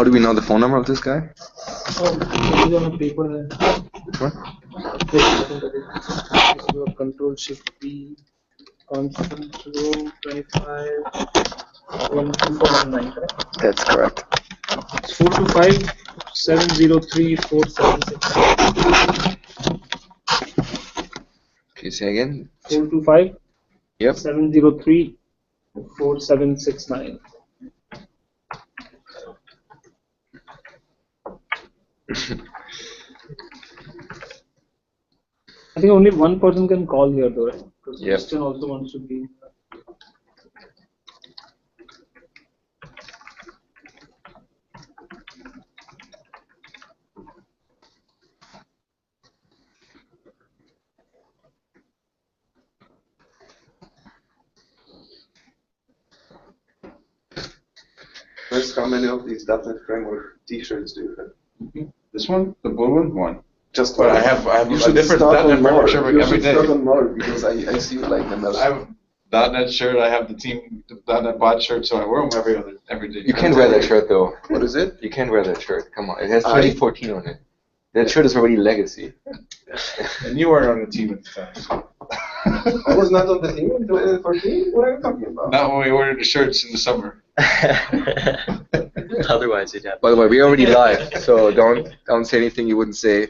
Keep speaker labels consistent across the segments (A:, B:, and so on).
A: How do we know the phone number of this guy?
B: Oh, it is on a paper there.
A: Which one?
B: Wait, I think that is your Control Shift P, constant row 25, 12419, correct?
A: That's correct.
B: 425 703 476.
A: Can you say again?
B: 425
A: Yep.
B: 703 4769. I think only one person can call here though, right? Because
A: Yep.
B: Christian also wants to be.
C: First, how many of these .NET Framework T-shirts do you have?
D: This one, the blue one, one.
C: Just
D: But
C: one.
D: I have
C: You
D: a
C: should
D: different
C: start
D: .NET
C: on more.
D: Framework shirt
C: You
D: every
C: should
D: day.
C: start on more because I see you like them a
D: I
C: lot.
D: have .NET shirt. I have the team .NET bot shirt, so I wear them every day.
A: You can't wear that shirt though.
C: What is it?
A: You can't wear that shirt. Come on. It has 2014 on it. That shirt is already legacy.
D: And you weren't on the team at the time.
C: I was not on the team in 2014. What are you talking about?
D: Not when we ordered the shirts in the summer.
E: Otherwise, you'd have.
A: By the way, we're already live, so don't say anything you wouldn't say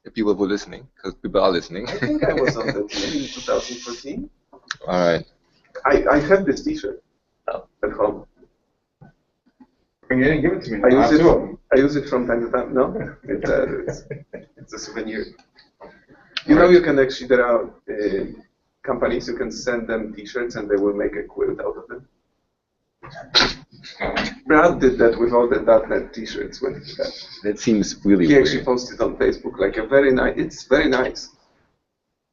A: if people were listening, because people are listening.
C: I think I was on the team in 2014.
A: All right.
C: I have this T-shirt at home.
D: You didn't give it to me.
C: I use it from time to time. No, it's a souvenir. You know, you can actually, there are companies you can send them T-shirts and they will make a quilt out of them. Brad did that with all the .NET T-shirts when he had.
A: That seems really
C: He
A: weird.
C: actually posted on Facebook like a very nice. It's very nice.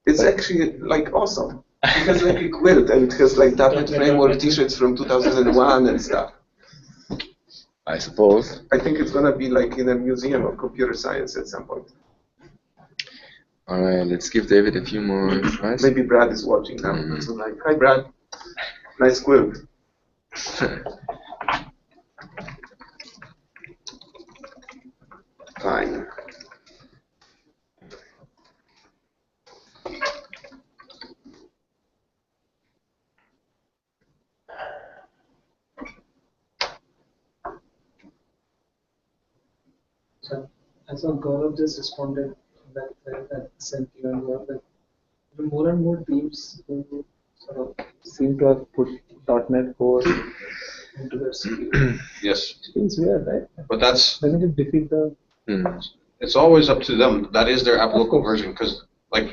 C: It's actually like awesome. It has like a quilt and it has like .NET Framework T-shirts from 2001 and stuff.
A: I suppose.
C: I think it's gonna be like in a museum of computer science at some point.
A: All right, let's give David a few more tries.
C: Maybe Brad is watching now. So like, hi Brad, nice quilt. Fine.
B: So I saw Gaurav just responded that sent you and Gaurav that more and more teams who sort of seem to have put .NET Core into their security.
D: Yes.
B: It feels weird, right?
D: But that's,
B: Doesn't it defeat the?
D: it's always up to them. That is their app local version, because like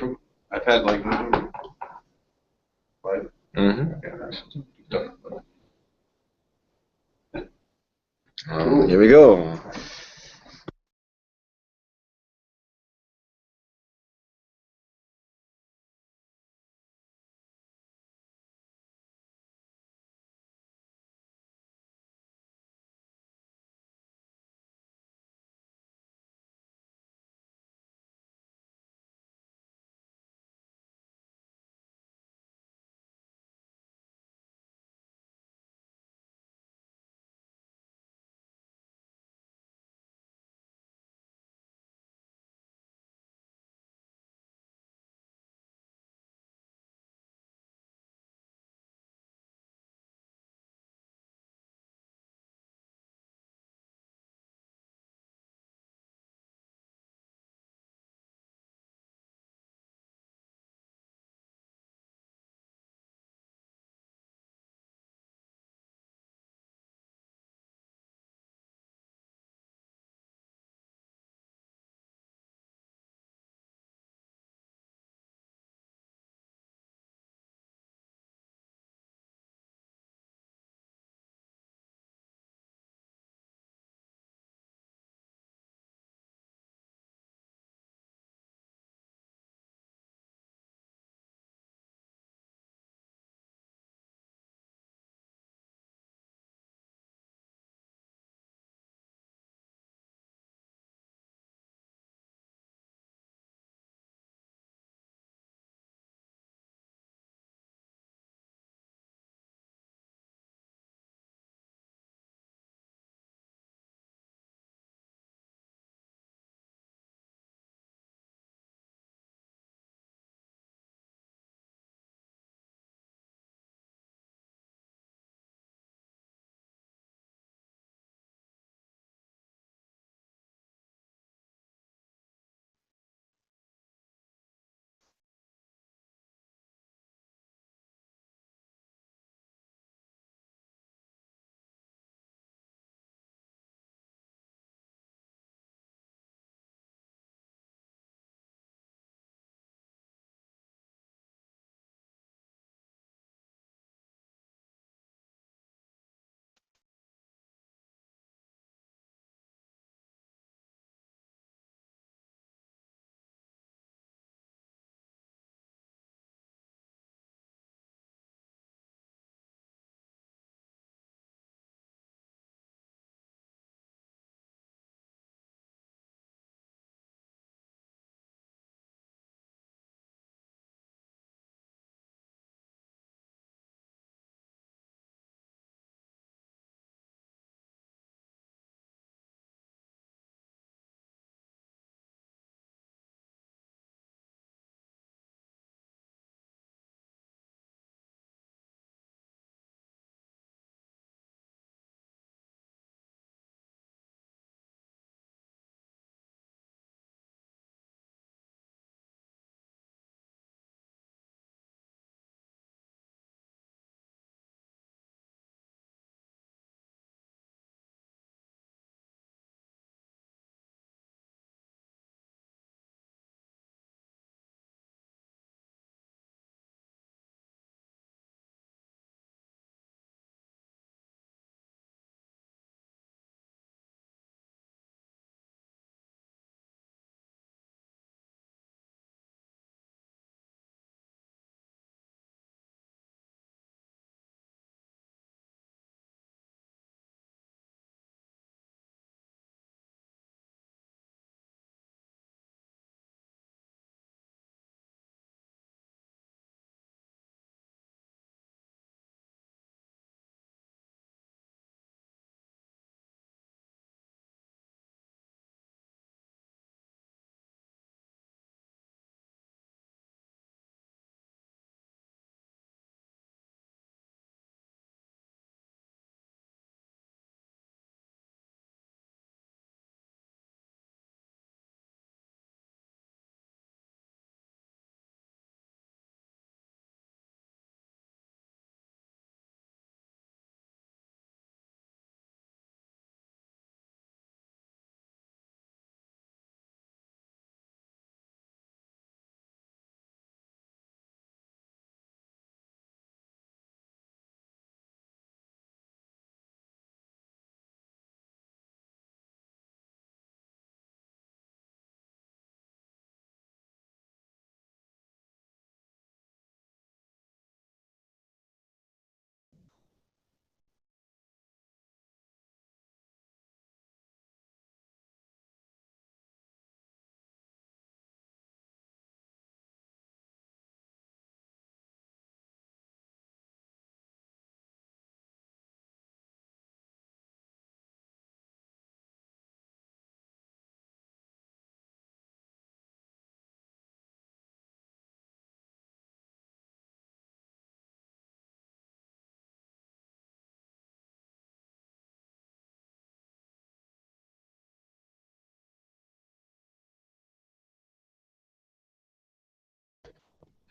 D: I've had like.
A: Here we go.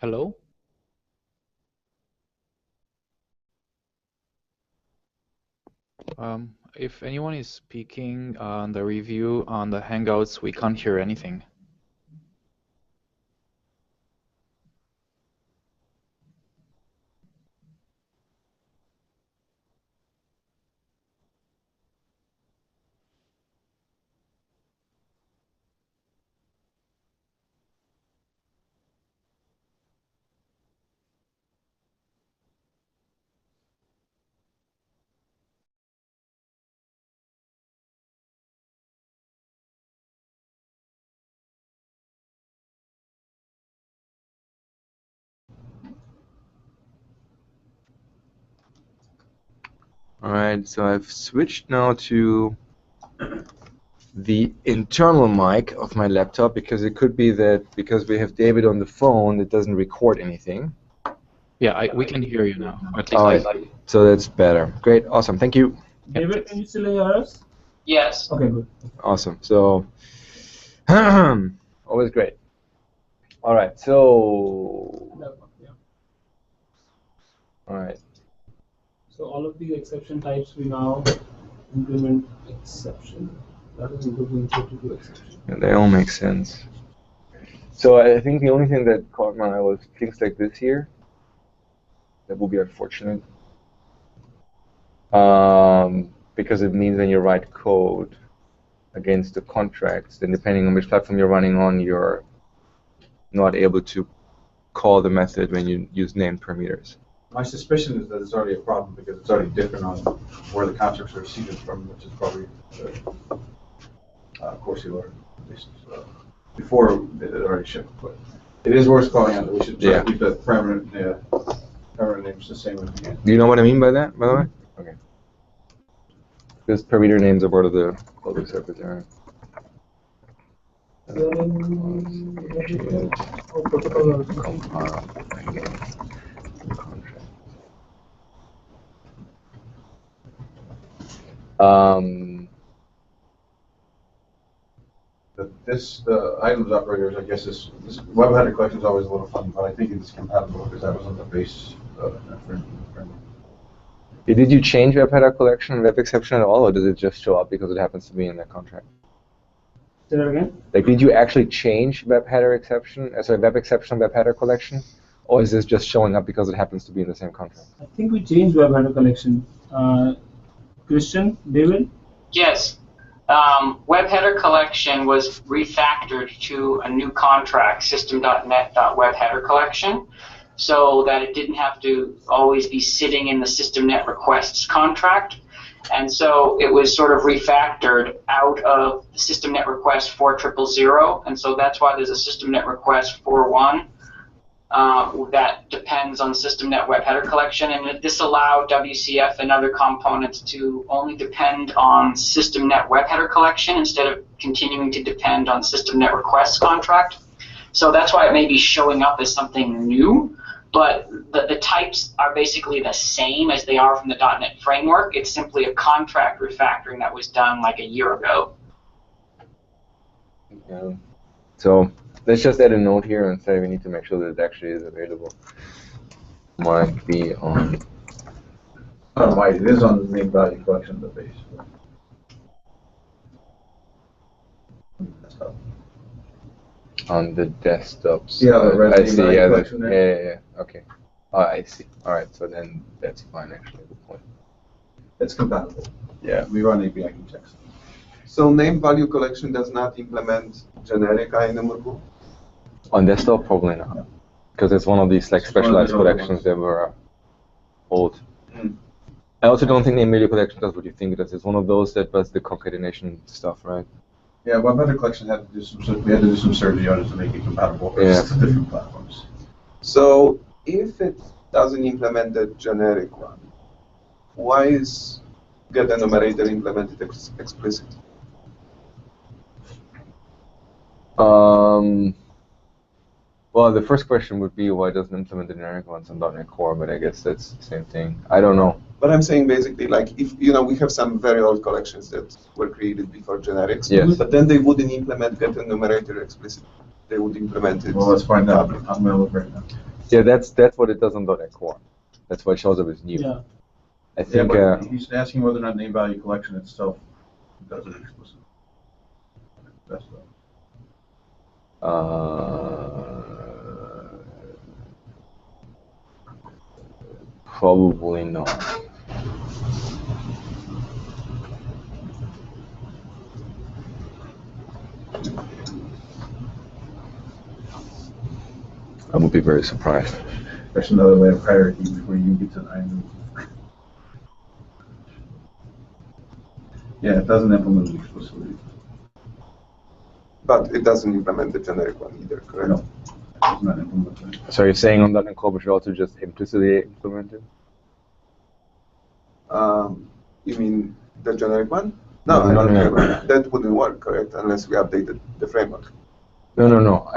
E: Hello? If anyone is speaking on the review on the Hangouts, we can't hear anything.
A: All right, so I've switched now to the internal mic of my laptop because it could be that because we have David on the phone, it doesn't record anything.
E: Yeah, we can hear you now. At least
A: All right, so that's better. Great, awesome, thank you.
F: David, can you still hear us?
G: Yes.
F: Okay, good.
A: Awesome, so always great. All right, so
F: Yeah.
A: all right.
F: So all of the exception types we now implement exception. That is improving to do exception.
A: Yeah, they all make sense. So I think the only thing that caught my eye was things like this here. That will be unfortunate. Because it means when you write code against the contracts, then depending on which platform you're running on, you're not able to call the method when you use named parameters.
H: My suspicion is that it's already a problem because it's already different on where the contracts are seeded from, which is probably the course you learned before it already shipped. But it is worth calling out that we should try to keep the parameter names the same as we can.
A: Do you know what I mean by that, by the way? Okay. Because parameter names are part of the public service area.
H: The items operators, I guess this web header collection is always a little fun, but I think it's compatible because that was on the base framework.
A: Did you change web header collection and web exception at all, or does it just show up because it happens to be in that contract?
F: Say that again?
A: Like, did you actually change web header exception, web exception, web header collection, or is this just showing up because it happens to be in the same contract?
F: I think we changed web header collection. Christian, David?
G: Yes. Web header collection was refactored to a new contract, system.net.webheader collection, so that it didn't have to always be sitting in the system.net requests contract. And so it was sort of refactored out of the system.net request 4000, and so that's why there's a system.net request 41 that depends on system.net web header collection, and this allowed WCF and other components to only depend on system.net web header collection instead of continuing to depend on system.net requests contract. So that's why it may be showing up as something new, but the types are basically the same as they are from the .NET framework. It's simply a contract refactoring that was done like a year ago.
A: Yeah. So let's just add a note here and say we need to make sure that it actually is available. Might be on.
H: Oh, right, it is on the main value collection of the base.
A: On the desktops.
H: Yeah, the red
A: I see. Yeah,
H: collection there.
A: yeah. Okay. I see. All right. So then that's fine. Actually, good point.
H: It's compatible.
A: Yeah.
H: We run API checks.
C: So name value collection does not implement generic INMRG?
A: On desktop, probably not, because it's one of these like specialized collections that were old. I also don't think the name value collection does what you think it does. It's one of those that does the concatenation stuff, right?
H: Yeah, web header collection had to do some. We had to do some surgery on it to make it compatible for different platforms.
C: So if it doesn't implement the generic one, why is get enumerator implemented explicitly?
A: Well, the first question would be why doesn't it implement the generic ones on .NET Core, but I guess that's the same thing. I don't know.
C: But I'm saying basically, like, if we have some very old collections that were created before generics, but then they wouldn't implement get enumerator explicitly. They would implement it.
H: Well, let's find out. I'm going to look right now.
A: Yeah, that's what it does on .NET Core. That's why it shows up as new.
F: Yeah.
A: I think.
H: but he's asking whether or not name value collection itself does it explicitly. That's
A: Probably not. I would be very surprised.
H: There's another way of hierarchy before you get to an item. Yeah, it doesn't implement it explicitly.
C: But it doesn't implement the generic one either, correct?
H: No, it does not implement it.
A: So you're saying on .NET Core, but you also just implicitly implement it?
C: You mean the generic one? No, that wouldn't work, correct? Unless we updated the framework.
A: No.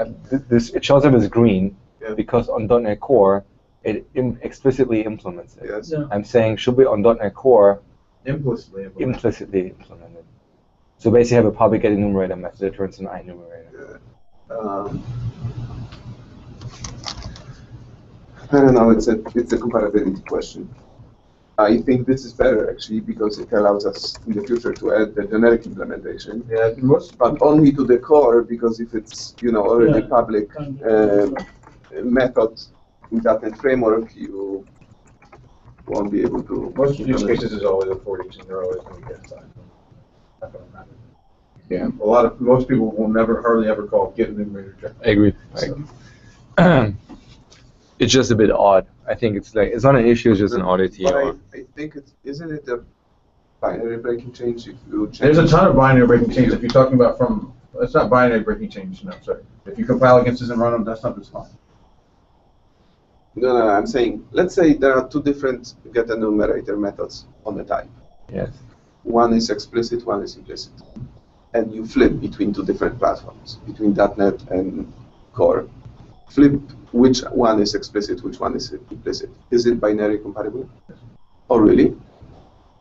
A: It shows up as green
C: because
A: on .NET Core it explicitly implements it.
C: Yes.
F: Yeah.
A: I'm saying should be on .NET Core
H: Implicitly
A: implemented. So basically, have a public get enumerator method that turns an enumerator.
C: I don't know. It's a compatibility question. I think this is better actually because it allows us in the future to add the generic implementation.
H: Yeah,
C: but only to the core because if it's already public method in .NET framework, you won't be able to.
H: Most use cases is always a 40s, and you're always going to get inside. Not going to matter.
A: Yeah.
H: Most people will hardly ever call get an enumerator.
A: I agree. It's just a bit odd. I think it's not an issue, it's just an oddity.
C: But I think isn't it a binary breaking change if you change?
H: There's a ton of binary breaking change. If you're talking about it's not binary breaking change. No, sorry. If you compile against this and run on desktop, it's fine.
C: No, I'm saying, let's say there are two different get enumerator methods on the type.
A: Yes.
C: One is explicit, one is implicit. And you flip between two different platforms, between .NET and Core. Flip which one is explicit, which one is implicit. Is it binary compatible? Oh, really?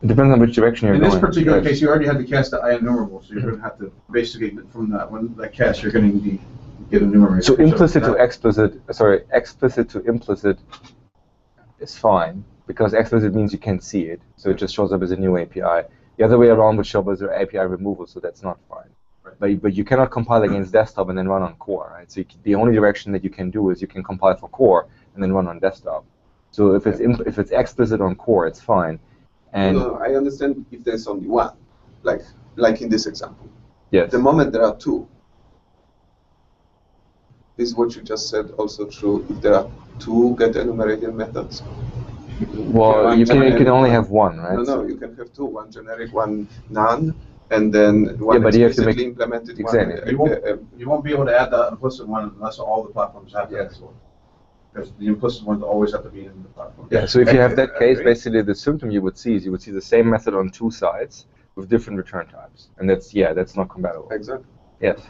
A: It depends on which direction you're going.
H: In this particular case, you already had to cast the IEnumerable, so you're going to have to basically, from that cast, you're going to get enumerated.
A: So explicit to implicit is fine, because explicit means you can see it, so it just shows up as a new API. The other way around would show up as an API removal, so that's not fine. Right. But you cannot compile against desktop and then run on core, right? So the only direction that you can do is you can compile for core and then run on desktop. So if it's explicit on core, it's fine. And
C: no, I understand if there's only one, like in this example.
A: Yes.
C: The moment there are two, is what you just said also true if there are two get enumerated methods?
A: Well, you can only have one, right?
C: No, you can have two, one generic, one none, and then one
A: but you have to
C: explicitly implemented
A: exactly.
C: one.
H: You won't be able to add the implicit one unless all the platforms have that as well. Because the implicit ones always have to be in the platform.
A: Yeah, so if you have that case, basically the symptom you would see the same method on two sides with different return types. And that's not compatible.
C: Exactly.
A: Yes.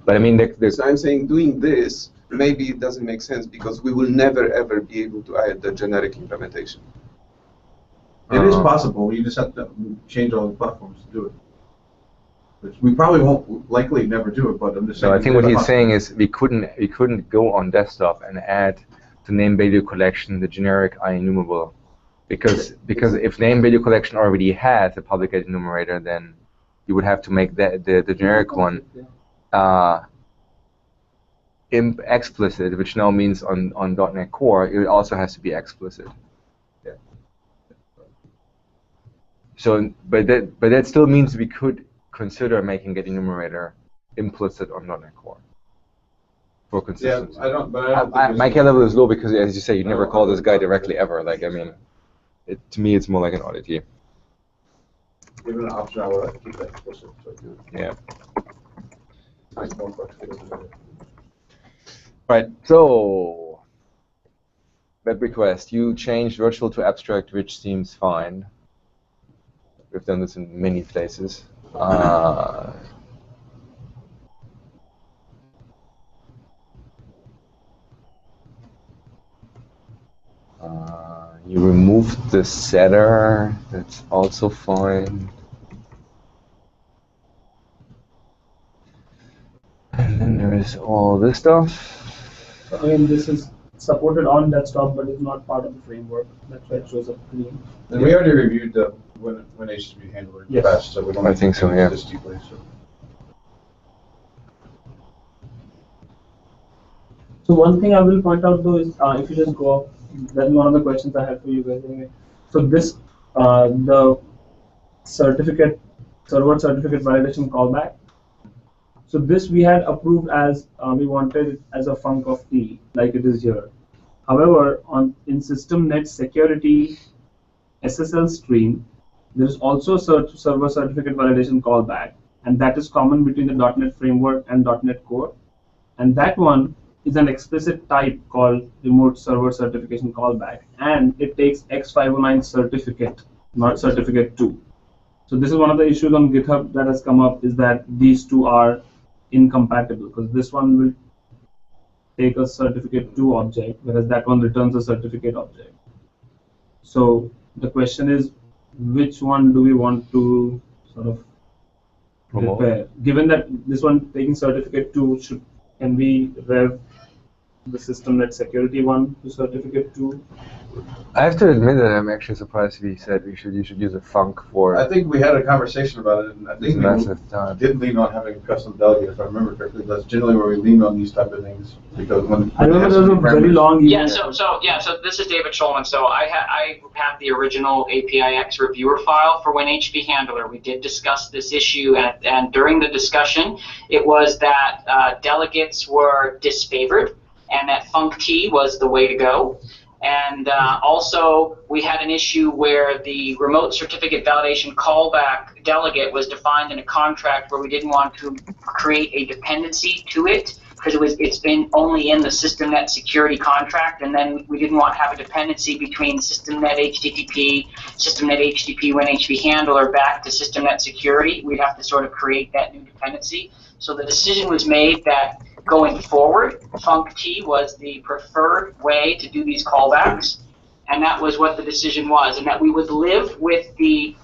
A: But I mean,
C: so I'm saying doing this, maybe it doesn't make sense because we will never ever be able to add the generic implementation.
H: It is possible. You just have to change all the platforms to do it. Which we probably won't likely never do it, but I'm just saying.
A: So I think what he's saying is we couldn't go on desktop and add to name value collection the generic IEnumerable, because if name value collection already has a public enumerator, then you would have to make the generic one explicit, which now means on .NET Core it also has to be explicit.
H: Yeah.
A: So, but that still means we could consider making get enumerator implicit on .NET Core for consistency.
H: Yeah, I don't think
A: my care level is low because, as you say, you never call this guy directly ever. Like, I mean, to me, it's more like an oddity.
H: Given an option, I would like to keep that explicit. So
A: yeah.
H: Nice more flexibility.
A: Right. So, web request. You changed virtual to abstract, which seems fine. We've done this in many places. You removed the setter. That's also fine. And then there is all this stuff.
F: Again, this is supported on desktop, but it's not part of the framework. That's why it shows up green.
H: And we already reviewed when HTTP handler
F: Yes.
H: fast, so we don't
A: I
H: need to
A: think so,
H: get
A: yeah.
H: this deeply. So.
F: So one thing I will point out though is if you just go up, that's one of the questions I had for you guys anyway. So this the certificate server certificate validation callback. So this we had approved as we wanted it as a func of T, like it is here. However, in system net security SSL stream, there is also server certificate validation callback, and that is common between the .NET framework and .NET Core. And that one is an explicit type called remote server certification callback, and it takes X509 certificate, not certificate 2. So this is one of the issues on GitHub that has come up, is that these two are incompatible, because this one will take a certificate 2 object, whereas that one returns a certificate object. So the question is, which one do we want to sort of prepare? Given that this one taking certificate 2, can we rev the system net security one to certificate 2?
A: I have to admit that I'm actually surprised he said you should use a func for.
H: I think we had a conversation about it, and I think
A: massive
H: we
A: time.
H: did lean on having a custom delegate, if I remember correctly. That's generally where we lean on these type of things, because when
F: I remember there was a very long email.
G: Yeah, so this is David Schulman. So I have the original APIX reviewer file for WinHP Handler. We did discuss this issue, and during the discussion, it was that delegates were disfavored, and that funct was the way to go. And also, we had an issue where the remote certificate validation callback delegate was defined in a contract where we didn't want to create a dependency to it, because it's been only in the systemnet security contract, and then we didn't want to have a dependency between systemnet HTTP, WinHP handler back to systemnet security. We'd have to sort of create that new dependency. So the decision was made that going forward, funct was the preferred way to do these callbacks, and that was what the decision was, and that we would live with the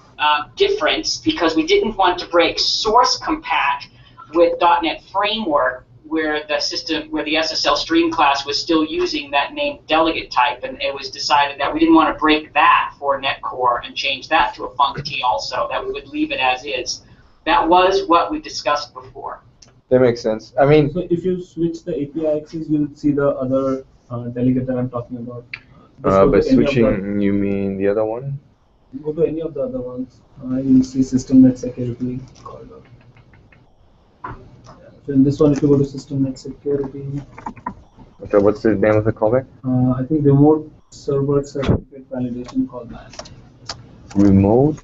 G: difference, because we didn't want to break source compat with .NET Framework, where the SSL stream class was still using that named delegate type, and it was decided that we didn't want to break that for NetCore and change that to a funct also, that we would leave it as is. That was what we discussed before.
A: That makes sense. I mean,
F: so if you switch the API axis, you'll see the other delegate that I'm talking about.
A: By switching, you mean the other one?
F: Go to any of the other ones. You'll see systemnet security called out. So in this one, if you go to systemnet security.
A: So what's the name of the callback?
F: I think remote server certificate validation callback.
A: Remote?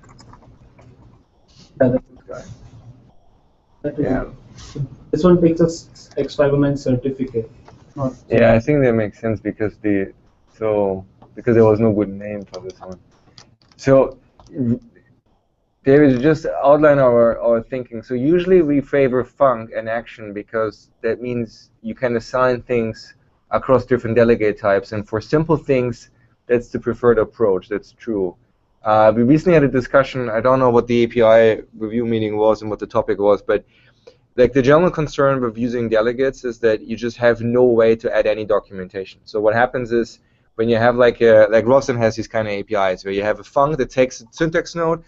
F: Yeah, that's this guy.
A: Yeah.
F: This one takes us X509 certificate.
A: Yeah, I think that makes sense because there was no good name for this one. So, David, just outline our thinking. So usually we favor func and action because that means you can assign things across different delegate types, and for simple things, that's the preferred approach. That's true. We recently had a discussion. I don't know what the API review meeting was and what the topic was, but like the general concern with using delegates is that you just have no way to add any documentation. So what happens is when you have like Roslyn has these kind of APIs where you have a func that takes a syntax node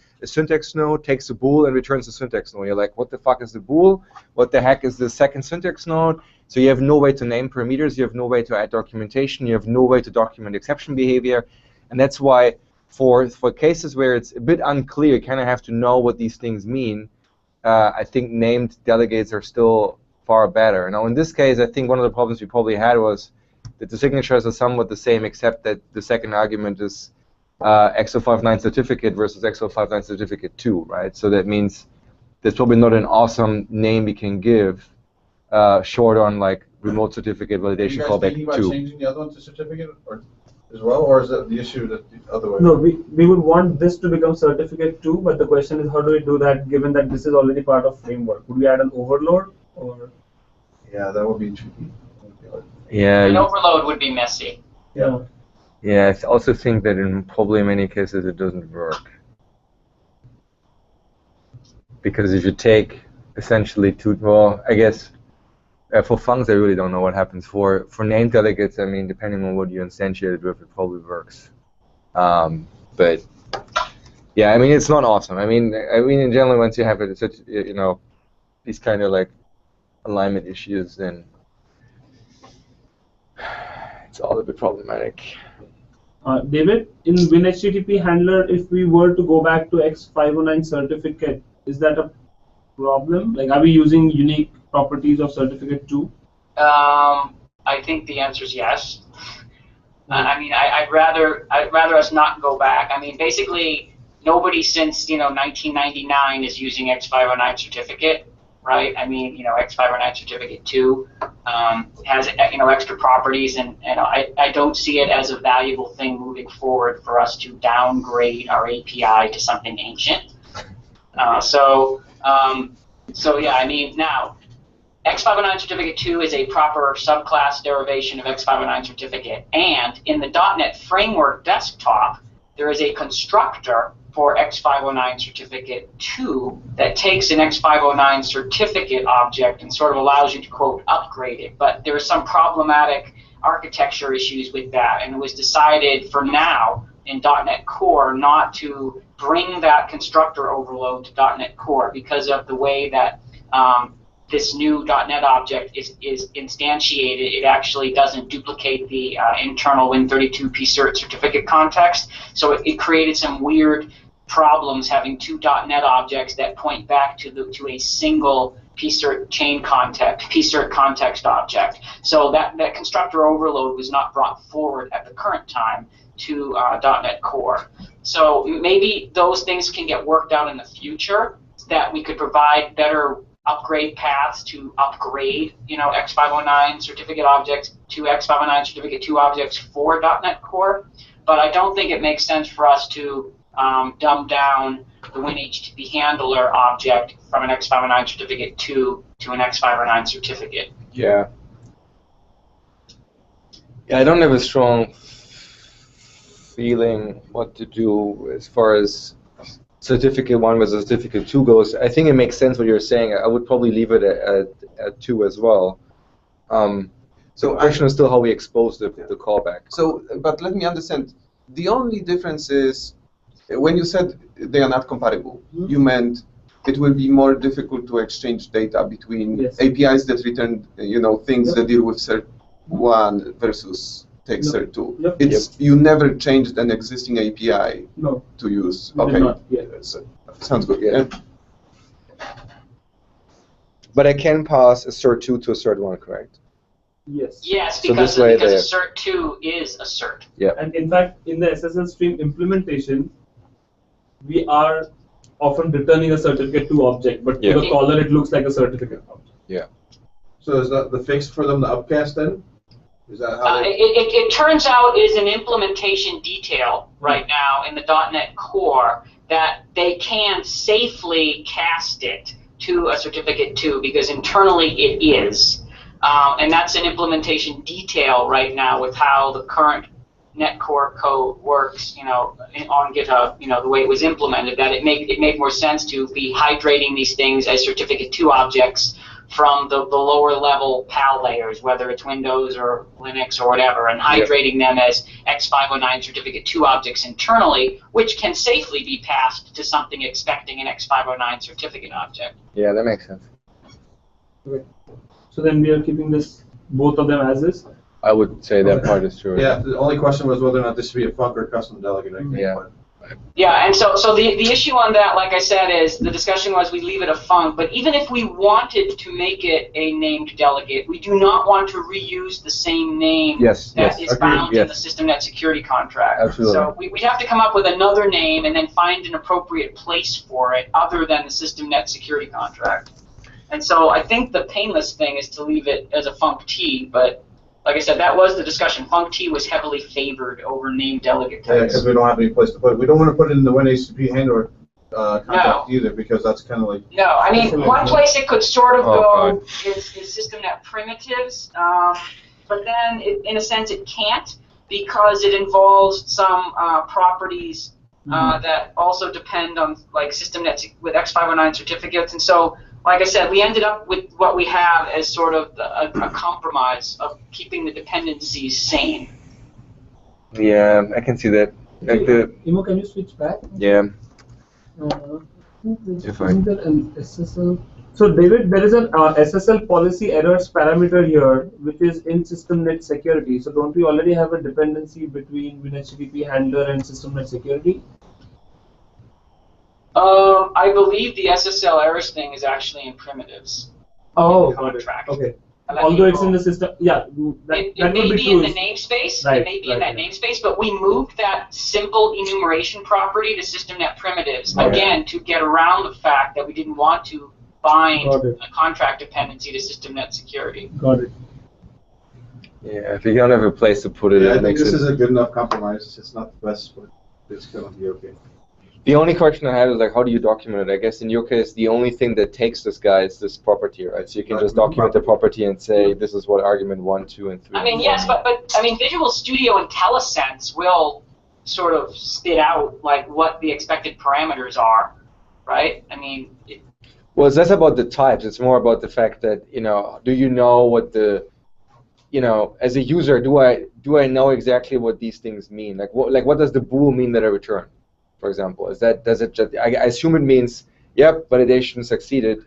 A: takes a bool and returns the syntax node. You're like, what the fuck is the bool? What the heck is the second syntax node? So you have no way to name parameters. You have no way to add documentation. You have no way to document exception behavior, and that's why for cases where it's a bit unclear, you kind of have to know what these things mean. I think named delegates are still far better. Now, in this case, I think one of the problems we probably had was that the signatures are somewhat the same, except that the second argument is X059 certificate versus X059 certificate 2, right? So that means there's probably not an awesome name we can give short on like remote certificate validation callback 2.
H: Are you guys thinking about changing the other one to certificate as well, or is that the issue that the other way?
F: No, we would want this to become certificate 2, but the question is how do we do that given that this is already part of framework? Would we add an overload or?
H: Yeah, that would be tricky.
A: Yeah.
G: An overload would be messy.
F: Yeah.
A: Yeah, I also think that in probably many cases it doesn't work. Because if you take essentially I guess For functs, I really don't know what happens. For named delegates, I mean, depending on what you instantiate it with, it probably works. But yeah, I mean, it's not awesome. I mean, in general, once you have it, such these kind of like alignment issues, then it's all a bit problematic.
F: David, in WinHTTP handler, if we were to go back to X509 certificate, is that a problem? Like, are we using unique properties of certificate 2?
G: I think the answer is yes. I mean, I'd rather us not go back. I mean, basically, nobody since 1999 is using X509 certificate, right? I mean, X509 certificate 2 has extra properties, and I don't see it as a valuable thing moving forward for us to downgrade our API to something ancient. So yeah, I mean, now X509 certificate 2 is a proper subclass derivation of X509 certificate, and in the .NET Framework desktop, there is a constructor for X509 certificate 2 that takes an X509 certificate object and sort of allows you to, quote, upgrade it. But there are some problematic architecture issues with that, and it was decided for now in .NET Core not to bring that constructor overload to .NET Core because of the way that this new .NET object is instantiated. It actually doesn't duplicate the internal Win32 pcert certificate context. So it created some weird problems having two .NET objects that point back to a single pcert chain context, pcert context object. So that constructor overload was not brought forward at the current time to .NET Core. So maybe those things can get worked out in the future, that we could provide better upgrade paths to upgrade, X509 certificate objects to X509 certificate 2 objects for .NET Core. But I don't think it makes sense for us to dumb down the WinHTTP handler object from an X509 certificate 2 to an X509 certificate.
A: Yeah. Yeah, I don't have a strong feeling what to do as far as certificate 1 versus certificate 2 goes. I think it makes sense what you're saying. I would probably leave it at 2 as well. So the question is still how we expose the callback.
C: So, but let me understand. The only difference is when you said they are not compatible, you meant it will be more difficult to exchange data between APIs that return, things that deal with cert 1 versus take cert 2. You never changed an existing API to use. Okay.
F: Not yet.
C: Sounds good. Yeah.
A: But I can pass a cert 2 to a cert 1, correct?
F: Yes.
G: Yes,
A: So
G: because,
A: this way
G: because a cert 2 is a cert.
A: Yeah.
F: And in fact, in the SSL stream implementation, we are often returning a certificate 2 object, but to the caller it looks like a certificate object.
A: Yeah.
H: So is that the fix for them to upcast then? Is that how
G: it turns out is an implementation detail right now in the .NET Core that they can safely cast it to a certificate 2 because internally it is. And that's an implementation detail right now with how the current NetCore code works, on GitHub, the way it was implemented, that it made more sense to be hydrating these things as certificate 2 objects from the lower level PAL layers, whether it's Windows or Linux or whatever, and hydrating them as X509 certificate 2 objects internally, which can safely be passed to something expecting an X509 certificate object.
A: Yeah, that makes sense.
F: Okay. So then we are keeping both of them as is?
A: I would say that part is true.
H: Yeah, the only question was whether or not this should be a func or a custom delegate.
G: Yeah, and so the issue on that, like I said, is the discussion was we leave it a func, but even if we wanted to make it a named delegate, we do not want to reuse the same name that is bound in the SystemNet security contract.
A: Absolutely.
G: So we'd have to come up with another name and then find an appropriate place for it other than the SystemNet security contract. And so I think the painless thing is to leave it as a funct, but like I said, that was the discussion. Funct was heavily favored over named delegate types.
H: Yeah, because we don't have any place to put it. We don't want to put it in the WinHTTP handler contract either, because that's kind of like...
G: No, I mean, one place it could sort of go is SystemNet primitives, but then, in a sense, it can't, because it involves some properties that also depend on, like, SystemNet with X509 certificates, and so like I said, we ended up with what we have as sort of a compromise of keeping the dependencies sane.
A: Yeah, I can see that. Like the
F: Imo, can you switch back?
A: yeah.
F: If I an SSL. So David, there is an SSL policy errors parameter here, which is in system net security. So don't we already have a dependency between WinHTTP handler and system net security?
G: I believe the SSL errors thing is actually in primitives.
F: Oh,
G: in the contract.
F: Okay. Although it's in the system, yeah,
G: it
F: that
G: may
F: would
G: be
F: true.
G: in the namespace.
F: Right,
G: It may be in
F: right,
G: that namespace, but we moved that simple enumeration property to systemnet primitives
F: Right.
G: again to get around the fact that we didn't want to bind
F: Got it.
G: a contract dependency to systemnet security.
F: Got it.
A: Yeah, if you don't have a place to put it,
H: Yeah, I
A: it
H: think
A: makes
H: this
A: it.
H: is a good enough compromise. It's not the best, but it's gonna be okay.
A: The only question I have is like, how do you document it? I guess in your case, the only thing that takes this guy is this property, right? So you can just document the property and say this is what argument 1, 2, and 3.
G: I mean, yes, but I mean, Visual Studio IntelliSense will sort of spit out like what the expected parameters are, right? I mean.
A: Well, it's less about the types. It's more about the fact that, do you know what the, as a user, do I know exactly what these things mean? Like what does the bool mean that I return, for example? Does it just, I assume it means, yep, validation succeeded.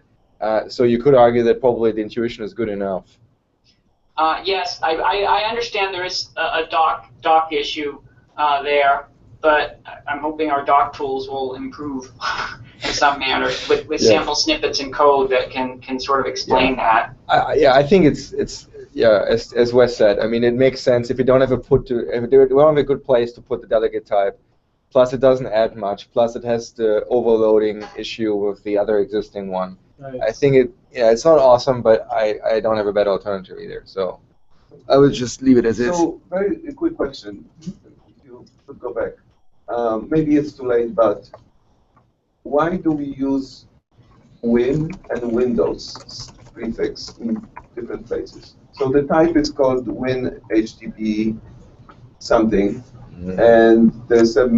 A: So you could argue that probably the intuition is good enough.
G: Yes, I understand there is a doc issue there, but I'm hoping our doc tools will improve in some manner with sample snippets and code that can sort of explain that.
A: I think it's as Wes said. I mean, it makes sense if you don't have a if you don't have a good place to put the delegate type. Plus, it doesn't add much. Plus, it has the overloading issue with the other existing one.
F: Right.
A: I think it's not awesome, but I don't have a better alternative either. So I would just leave it as is.
C: So, very quick question. If you could go back. Maybe it's too late, but why do we use Win and Windows prefix in different places? So the type is called Win HTTP something, and there's a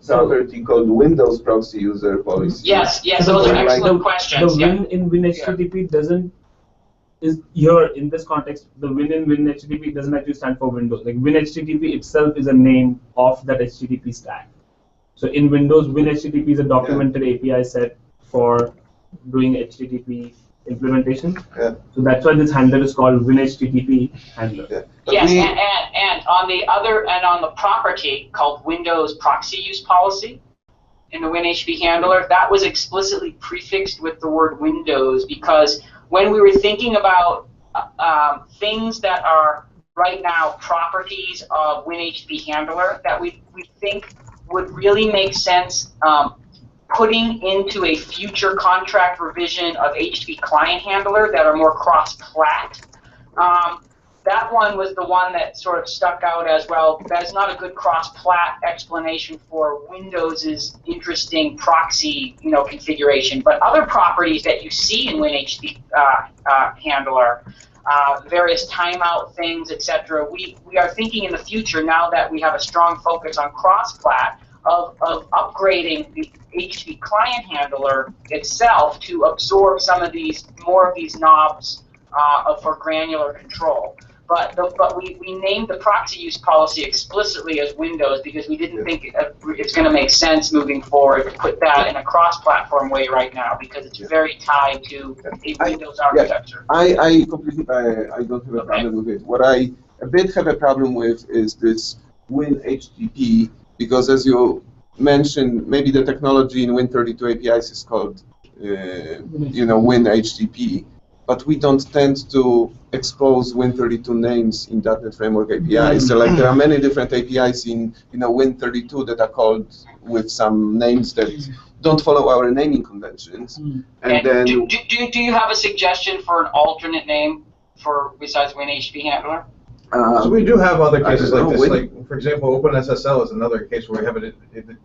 C: property called Windows Proxy User Policy.
G: Yes, those are excellent questions.
F: The Win in WinHTTP doesn't is here in this context. The Win in WinHTTP doesn't actually stand for Windows. Like WinHTTP itself is a name of that HTTP stack. So in Windows, WinHTTP is a documented API set for doing HTTP implementation.
C: Yeah.
F: So that's why this handler is called WinHTTP handler.
C: Yeah.
G: Yes, and on the property called Windows Proxy Use Policy in the WinHTTP handler, that was explicitly prefixed with the word Windows because when we were thinking about things that are right now properties of WinHTTP handler that we think would really make sense putting into a future contract revision of HTTP client handler that are more cross-plat. That one was the one that sort of stuck out as well. That is not a good cross-plat explanation for Windows's interesting proxy, configuration. But other properties that you see in WinHTTP handler, various timeout things, etc. We are thinking in the future now that we have a strong focus on cross-plat of upgrading the HTTP client handler itself to absorb some of more of these knobs for granular control. But we named the proxy use policy explicitly as Windows because we didn't think it's going to make sense moving forward to put that in a cross-platform way right now because it's very tied to a Windows architecture.
C: I completely, I don't have a problem with it. What I a bit have a problem with is this Win HTTP because as you mentioned, maybe the technology in Win32 APIs is called, Win HTTP. But we don't tend to expose Win32 names in .NET Framework APIs. So like there are many different APIs in Win32 that are called with some names that don't follow our naming conventions. And then
G: do you have a suggestion for an alternate name for besides WinHTTP handler?
H: So we do have other cases like this. Like for example, OpenSSL is another case where we have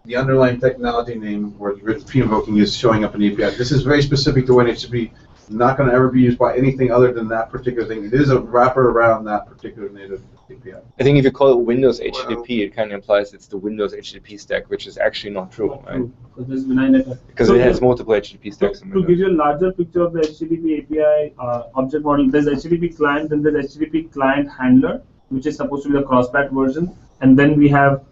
H: the underlying technology name where the pre-invoking is showing up in the API. This is very specific to WinHTTP. not going to ever be used by anything other than that particular thing. It is a wrapper around that particular native API.
A: I think if you call it Windows HTTP, it kind of implies it's the Windows HTTP stack, which is actually not true, right?
F: Because there's benign
A: Because it has multiple HTTP stacks in
F: To
A: Windows.
F: give you a larger picture of the HTTP API object model, there's HTTP client, then there's HTTP client handler, which is supposed to be the cross-plat version, and then we have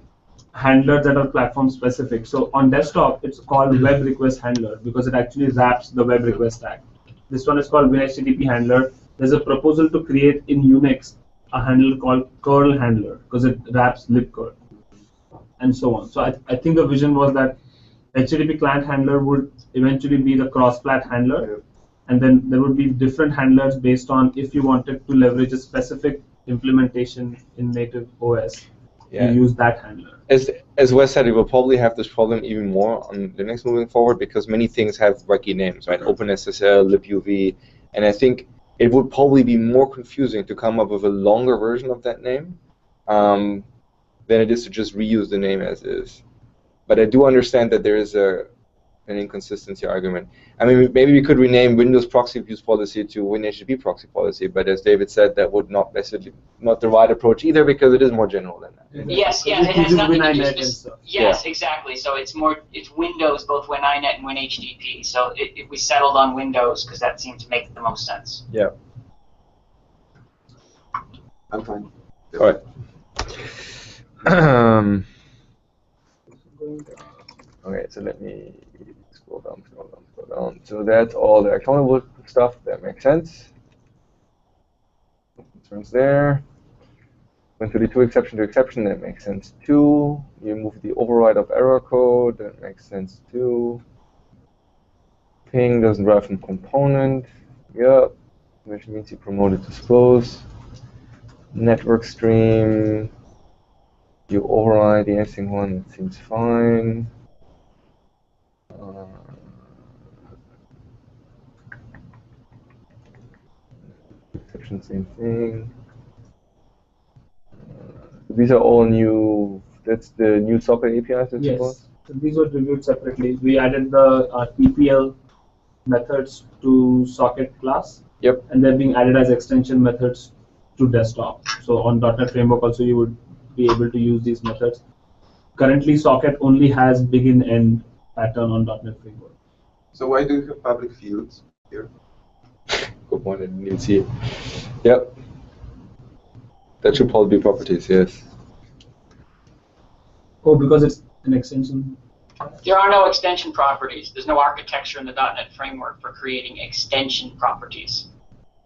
F: handlers that are platform specific. So on desktop, it's called web request handler because it actually wraps the web request stack. This one is called WinHTTP handler. There's a proposal to create in Unix a handler called curl handler because it wraps libcurl and so on. So I think the vision was that HTTP client handler would eventually be the cross-plat handler, and then there would be different handlers based on if you wanted to leverage a specific implementation in native OS.
A: Yeah.
F: You use that handler.
A: As Wes said, we will probably have this problem even more on Linux moving forward because many things have wacky names, right? OpenSSL, libuv, and I think it would probably be more confusing to come up with a longer version of that name than it is to just reuse the name as is. But I do understand that there is an inconsistency argument. I mean, maybe we could rename Windows proxy abuse policy to WinHTTP proxy policy, but as David said, that would not necessarily not the right approach either because it is more general than that.
G: Yes, it has nothing to do with this. Yes, exactly. So it's Windows, both WinINet and WinHTTP. So we settled on Windows because that seemed to make the most sense.
A: Yeah.
C: I'm fine.
A: All right. Okay, so let me scroll down. So that's all the accountable stuff. That makes sense. Concerns there. 132 exception to exception. That makes sense too. You move the override of error code. That makes sense too. Ping doesn't derive from component. Yep. Which means you promote it to suppose. Network stream. You override the async one. That seems fine. Exception, same thing. These are all new. That's the new socket APIs, I suppose?
F: So these were reviewed separately. We added the TPL methods to socket class.
A: Yep.
F: And they're being added as extension methods to desktop. So on .NET Framework also you would be able to use these methods. Currently, socket only has begin end pattern on .NET Framework.
C: So why do you have public fields here?
A: Good point, I didn't even see it. Yep. That should probably be properties, yes.
F: Oh, because it's an extension?
G: There are no extension properties. There's no architecture in the .NET Framework for creating extension properties.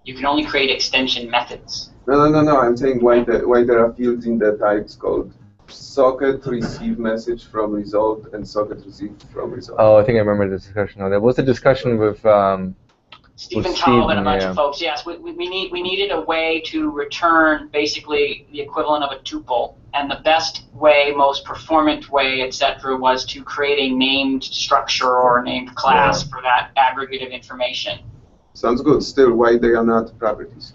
G: You can only create extension methods.
C: No. I'm saying why there are fields in the types called socket receive message from result and socket receive from result.
A: Oh, I think I remember the discussion. No, there was a discussion with
G: Stephen Taub and a bunch
A: yeah.
G: of folks. Yes, we needed a way to return basically the equivalent of a tuple, and the best way, most performant way, etc., was to create a named structure or a named class for that aggregate of information.
C: Sounds good. Still, why they are not properties?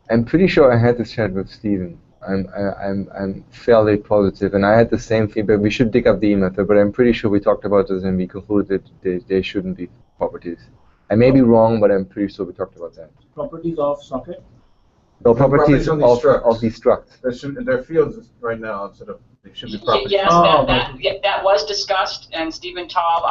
A: I'm pretty sure I had this chat with Steven. I'm fairly positive, and I had the same feedback. We should dig up the method, but I'm pretty sure we talked about this and we concluded that they shouldn't be properties. I may be wrong, but I'm pretty sure we talked about that.
F: Properties of socket?
A: No, properties of these structs.
H: They're fields right now instead of they should be properties.
G: Yes, that was discussed, and Stephen Taub,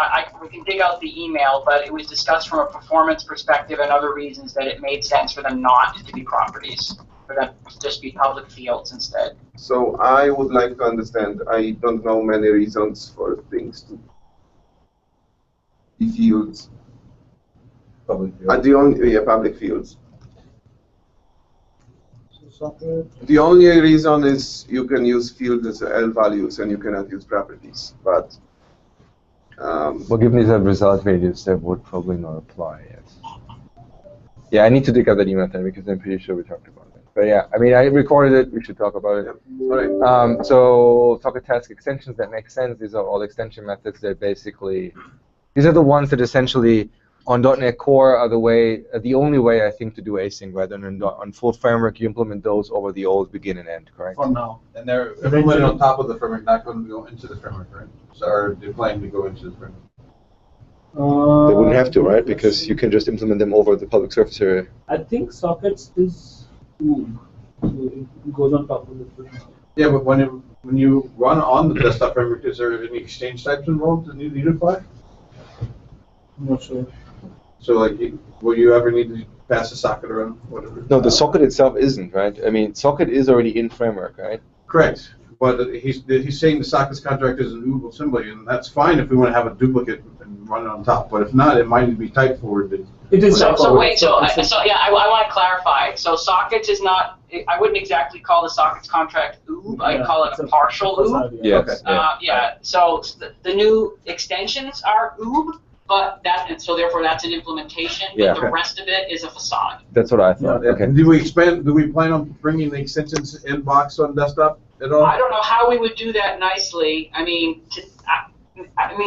G: we can dig out the email, but it was discussed from a performance perspective and other reasons that it made sense for them not to be properties, for them to just be public fields instead.
C: So I would like to understand, I don't know many reasons for things to be fields.
H: Public fields.
C: The only, public fields.
F: Socket.
C: The only reason is you can use fields as L values and you cannot use properties. But
A: well, given these are result values, that would probably not apply. Yes. Yeah, I need to dig up that email then because I'm pretty sure we talked about it. But yeah, I mean, I recorded it. We should talk about it.
C: All right.
A: So socket task extensions, that makes sense. These are all extension methods that basically, these are the ones that essentially on .NET Core are the only way I think to do async, rather than on full framework you implement those over the old begin and end, correct?
F: For now.
H: And they're implemented on top of the framework, not going to go into the framework, right? So are they planning to go into the framework?
A: They wouldn't have to, right? Because you can just implement them over the public surface area.
F: I think sockets is oob, so it goes on top of it.
H: Yeah, but when you run on the desktop framework, is there any exchange types involved that need to unify?
F: I'm not sure.
H: So like, will you ever need to pass a socket around, whatever?
A: No, the socket itself isn't, right? I mean, socket is already in framework, right?
H: Correct. But he's saying the sockets contract is an OOB assembly, and that's fine if we want to have a duplicate and run it on top. But if not, it might need to be type forwarded.
F: It is.
G: So wait, so yeah, I want to clarify. So sockets is not. I wouldn't exactly call the sockets contract OOB. I'd call it a partial OOB.
A: Yes.
G: Yeah. So the new extensions are OOB, but so therefore that's an implementation.
A: Yeah.
G: But the rest of it is a facade.
A: That's what I thought.
H: Yeah.
A: Okay.
H: Do we plan on bringing the extensions in box on desktop at all?
G: I don't know how we would do that nicely. I mean,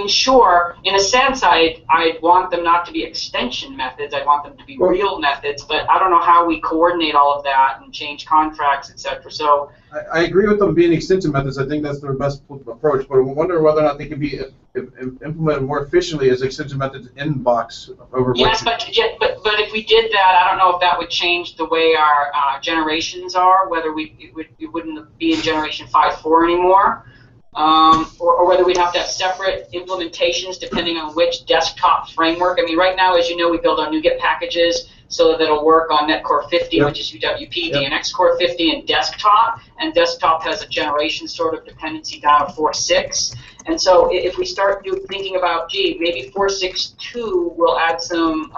G: sure. In a sense, I'd want them not to be extension methods. I'd want them to be real methods. But I don't know how we coordinate all of that and change contracts, etc. So
H: I agree with them being extension methods. I think that's their best approach. But I wonder whether or not they can be implemented more efficiently as extension methods in box over.
G: Yes, but if we did that, I don't know if that would change the way our generations are. Whether it wouldn't be in generation 5.4 anymore. Or whether we'd have to have separate implementations depending on which desktop framework. I mean, right now, as you know, we build our NuGet packages so that it'll work on NetCore 50, which is UWP, DNX Core 50, and desktop. And desktop has a generation sort of dependency down to 4.6. And so if we start thinking about, gee, maybe 4.6.2 will add some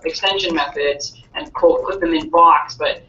G: extension methods and put them in box, but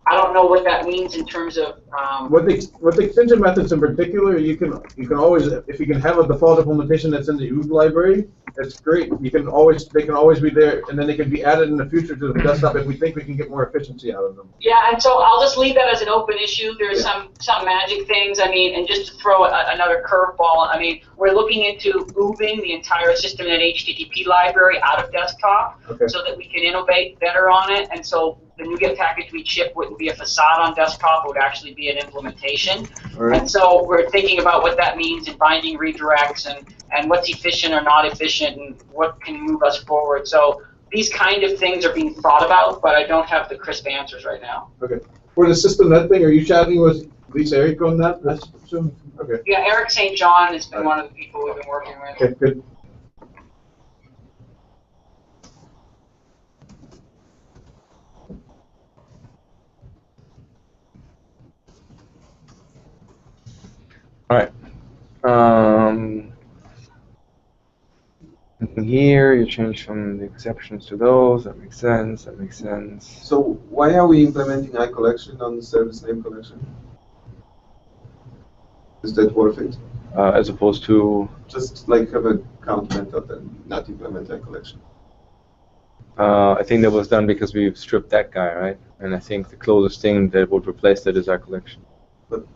G: I don't know what that means in terms of
H: With the extension methods in particular, you can always, if you can have a default implementation that's in the OOB library, that's great. They can always be there, and then they can be added in the future to the desktop if we think we can get more efficiency out of them.
G: Yeah, and so I'll just leave that as an open issue. There's some magic things. I mean, and just to throw another curveball, I mean, we're looking into moving the entire systemnet HTTP library out of desktop so that we can innovate better on it. And so the NuGet package we ship wouldn't be a facade on desktop, it would actually be an implementation.
H: Right.
G: And so we're thinking about what that means in binding redirects and what's efficient or not efficient and what can move us forward. So these kind of things are being thought about, but I don't have the crisp answers right now.
H: Okay. For the systemnet thing, are you chatting with Lisa Eric on that? Okay.
G: Yeah, Eric St. John has been one of the people we've been working with.
H: Okay, good.
A: All right. Here you change from the exceptions to those. That makes sense. That makes sense.
C: So why are we implementing iCollection on the service name collection? Is that worth it?
A: As opposed to
C: Just like have a count method and not implement iCollection.
A: I think that was done because we've stripped that guy, right? And I think the closest thing that would replace that is our collection.
C: But the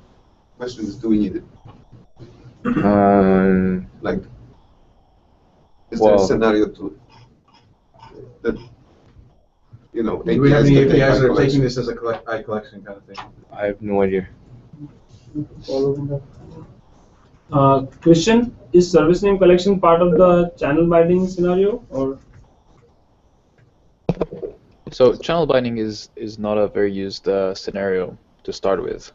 C: question is, do we need it? Like, is there a scenario that, you know,
H: Do we have any
C: that take
H: APIs that are
C: iCollection?
H: taking this as a iCollection kind of thing?
A: I have no idea.
F: Christian, is service name collection part of the channel binding scenario, or?
E: So channel binding is not a very used scenario to start with.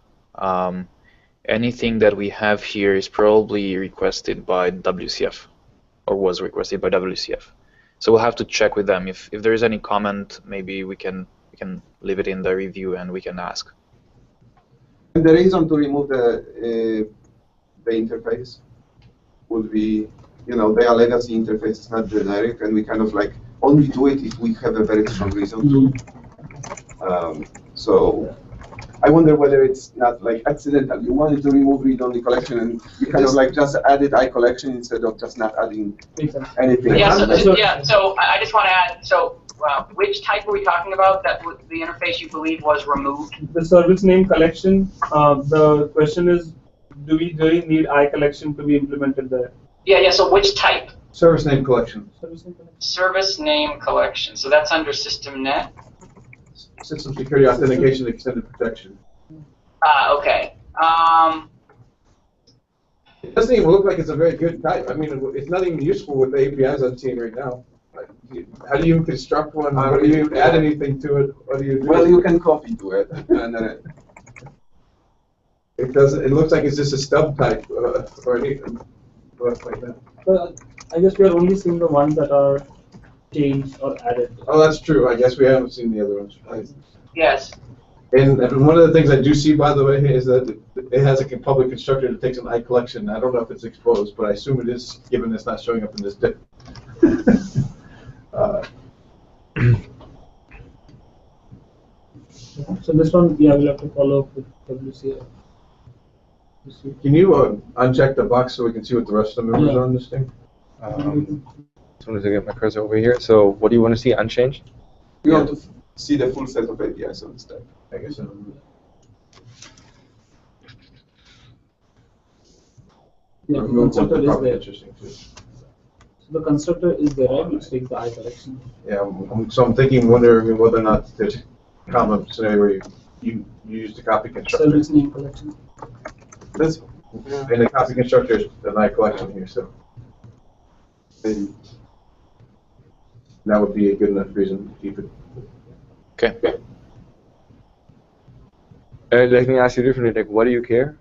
E: Anything that we have here is probably requested by WCF, or was requested by WCF. So we'll have to check with them. If there is any comment, maybe we can leave it in the review and we can ask.
C: And the reason to remove the interface would be, you know, they are legacy interface, it's not generic, and we kind of like only do it if we have a very strong reason. So I wonder whether it's not like accidental. You wanted to remove read-only collection, and you kind of like just added iCollection instead of just not adding anything.
G: Yeah, so I just want to add, so which type are we talking about that the interface you believe was removed?
F: The service name collection, the question is, do we really need iCollection to be implemented there?
G: Yeah, so which type?
H: Service name collection.
G: Service name collection. So that's under SystemNet.
H: System security authentication extended protection.
G: Okay.
H: It doesn't even look like it's a very good type. I mean, it's not even useful with the APIs I'm seeing right now. How do you even construct one? How do you even add anything to it? What do you do?
C: Well, you can copy to it, and
H: it doesn't. It looks like it's just a stub type or anything like that.
F: Well, I guess we are only seeing the ones that are changed or added.
H: Oh, that's true. I guess we haven't seen the other ones.
G: Yes.
H: And one of the things I do see, by the way, is that it has a public constructor that takes an I collection. I don't know if it's exposed, but I assume it is, given it's not showing up in this div.
F: So this one, yeah, we'll have to follow up with WCF.
H: Can you uncheck the box so we can see what the rest of the members are on this thing?
A: Just wanted to get my cursor over here. So what do you want to see unchanged?
C: we want to see the full set of APIs on the stack.
H: I guess.
F: Yeah, the constructor is there.
H: Interesting too.
F: So the constructor is there, right? Which takes the I collection.
H: Yeah, so I'm thinking, wondering whether or not there's a common scenario where you use the copy constructor.
F: Service name collection.
C: That's
H: And the copy constructor is an I collection here, so maybe that would be a good enough reason to keep it.
A: Okay. Let me ask you differently. Like, what do you care?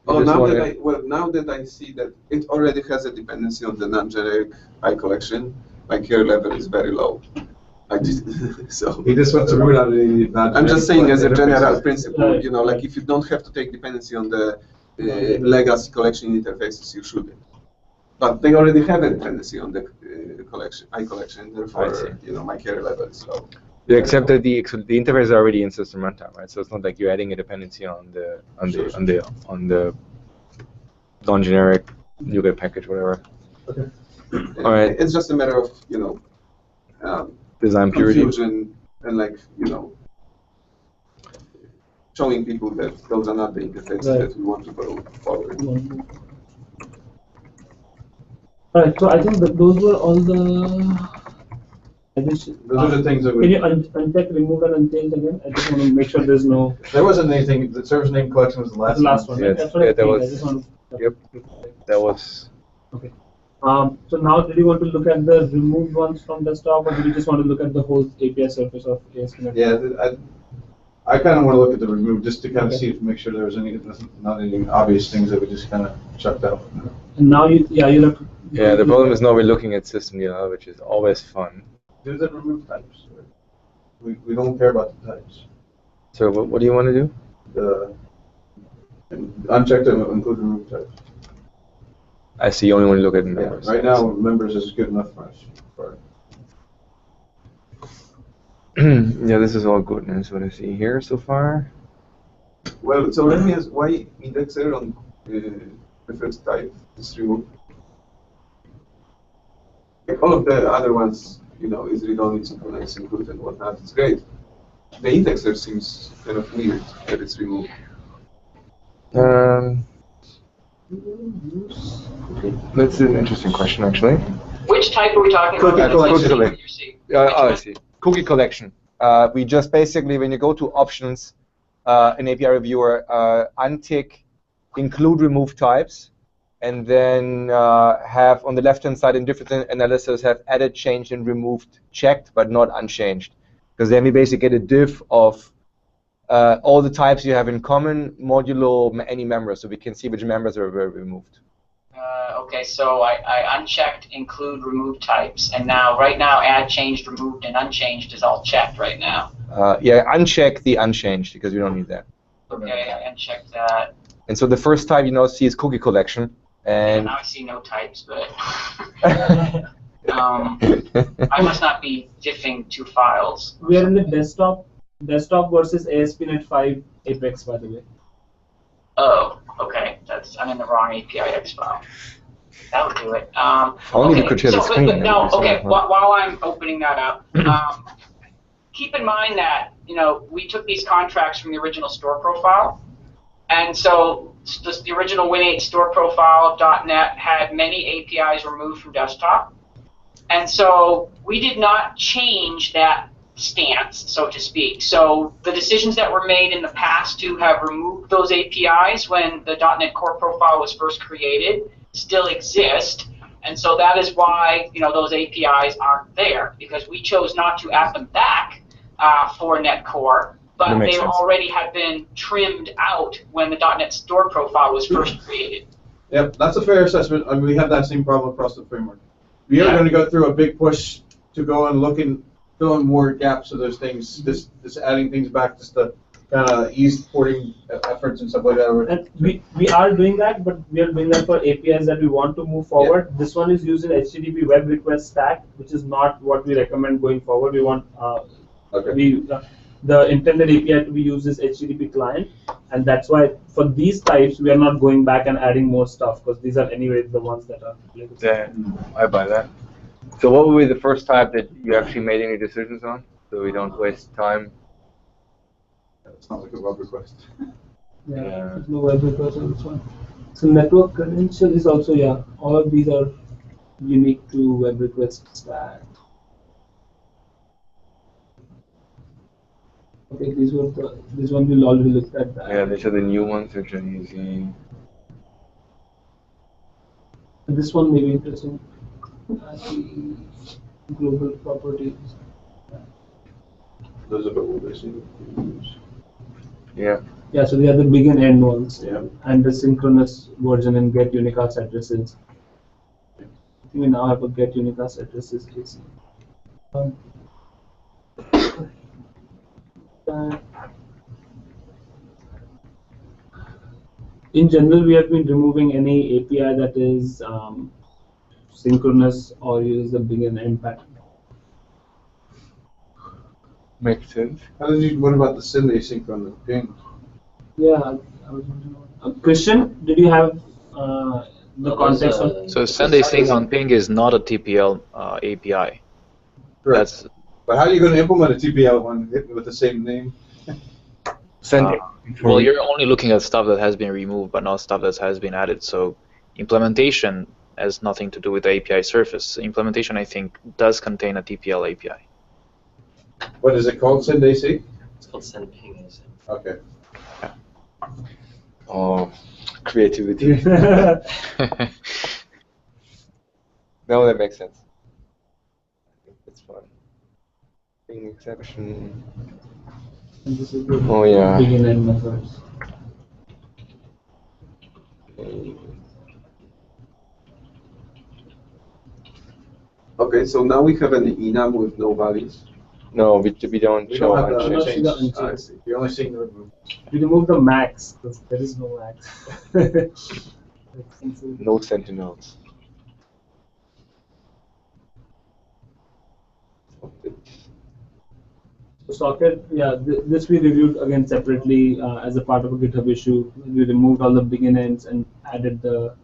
C: Oh,
A: Just
C: now
A: wanna-
C: that now that I see that it already has a dependency on the non-generic I collection, my care level is very low. I just, so.
H: He just wants to root out the.
C: I'm just saying as a general
H: interfaces.
C: principle,
F: Right,
C: you know, like
F: right.
C: if you don't have to take dependency on the legacy collection interfaces, you shouldn't. But they already have a dependency on the I collection,
A: I
C: therefore,
A: see.
C: you know, my care level is low.
A: You accept that the interface is already in system runtime, right? So it's not like you're adding a dependency on the non-generic NuGet package, whatever.
H: Okay.
A: All right.
C: It's just a matter of, you know,
A: Design purity.
C: confusion and like, you know, showing people that those are not the interfaces
F: Right.
C: that we want to go forward.
F: Alright, so I think that those were all the additions.
H: Those are the things that
F: Can
H: we.
F: you uncheck, remove, and unchange again? I just want to make sure there's no.
H: There wasn't anything. The service name collection was the last.
F: The last one.
A: Yeah,
F: Right? That's what I
A: yeah, that
F: think.
A: was-
F: I just want to.
A: Yep. That was.
F: Okay. So now, did you want to look at the removed ones from desktop, or did you just want to look at the whole API surface of ASP.NET?
H: Yeah, I kind of want to look at the remove just to kind of
F: Okay.
H: see, make sure there was not any obvious things that we just kind of chucked out.
F: And now you'll have to.
A: Yeah, the problem is now we're looking at system DLL, which is always fun.
H: Do the remove types. We don't care about the types.
A: So what do you want to do?
H: Uncheck to include remove types.
A: I see. You only want to look at
H: Yeah,
A: members.
H: right now members is good enough for us.
A: Yeah, this is all good. That's what I see here so far.
C: Well, so let me ask, why indexer on the first type is removed? Like all of the other ones, you know, is read-only, synchronize, include, and whatnot. It's great. The indexer seems kind of weird that it's removed.
A: That's an interesting question, actually.
G: Which type are we talking
C: Cookie
G: about?
C: collection.
G: Let's see what you see.
A: Oh, I see. Cookie collection. We just basically, when you go to options in API Reviewer, untick include remove types, and then have on the left-hand side in different analysis have added, changed, and removed checked, but not unchanged. Because then we basically get a diff of all the types you have in common modulo any member, so we can see which members were removed.
G: Okay, so I unchecked include remove types, and now right now add, changed, removed, and unchanged is all checked right now.
A: Yeah, uncheck the unchanged because we don't need that.
G: Okay, I unchecked that.
A: And so the first type you now see is cookie collection, and
G: Now I see no types, but I must not be diffing two files.
F: We are in the desktop versus ASP.NET 5 Apex, by the way.
G: Oh, okay. I'm in the wrong APIX file. That would do it.
A: Only we
G: okay,
A: could share the
G: so,
A: screen.
G: But no,
A: So,
G: okay. While I'm opening that up, keep in mind that we took these contracts from the original store profile, and so the original Win8 store profile .NET had many APIs removed from desktop, and so we did not change that stance, so to speak. So the decisions that were made in the past to have removed those APIs when the .NET Core profile was first created still exist, and so that is why those APIs aren't there, because we chose not to add them back for .NET Core, but they already had been trimmed out when the .NET Store profile was first created.
H: Yep, that's a fair assessment. I mean, we have that same problem across the framework. We are going to go through a big push to go and look and fill in more gaps of those things. This adding things back just to kind of ease porting efforts and stuff like that.
F: And we are doing that, but we are doing that for APIs that we want to move forward. Yeah. This one is using HTTP web request stack, which is not what we recommend going forward. We want the intended API to be used is HTTP client, and that's why for these types we are not going back and adding more stuff, because these are anyway the ones that are.
A: Yeah, I buy that. So what would be the first type that you actually made any decisions on, so we don't waste time?
H: That sounds like a web request.
F: Yeah, there's no web request on this one. So network credential is also, all of these are unique to web request stack. Okay, this one we already looked at that.
A: Yeah, these are the new ones which are easy.
F: This one may be interesting. Global properties.
H: Those are the oldest.
A: Yeah.
F: Yeah, so they are the big and end ones.
H: Yeah.
F: And the synchronous version and get unicast addresses. I think we now have a get unicast addresses case. In general, we have been removing any API that is synchronous or uses the big and end pattern.
A: Makes sense.
H: What about the send async on the ping?
F: Yeah, I was wondering. Christian, did you have the context on?
E: So send async on ping is not a TPL API.
H: Correct. But how are you going to implement a TPL one with the same name?
E: Well, you're only looking at stuff that has been removed, but not stuff that has been added. So implementation has nothing to do with the API surface. Implementation, I think, does contain a TPL API.
H: What is it called? Send async?
I: It's called send ping async.
H: Okay.
A: Oh, creativity. No, that makes sense. I think that's fine. Ping exception.
F: And this is the
A: big
F: and end methods.
C: Okay, so now we have an enum with no values.
A: No, we don't
H: We
A: show
H: don't have
A: unchanged.
H: I see. You're only seeing the remove.
F: We remove the max, because there is no max.
A: No sentinels.
F: So socket, this we reviewed again separately as a part of a GitHub issue. We removed all the begin ends and added the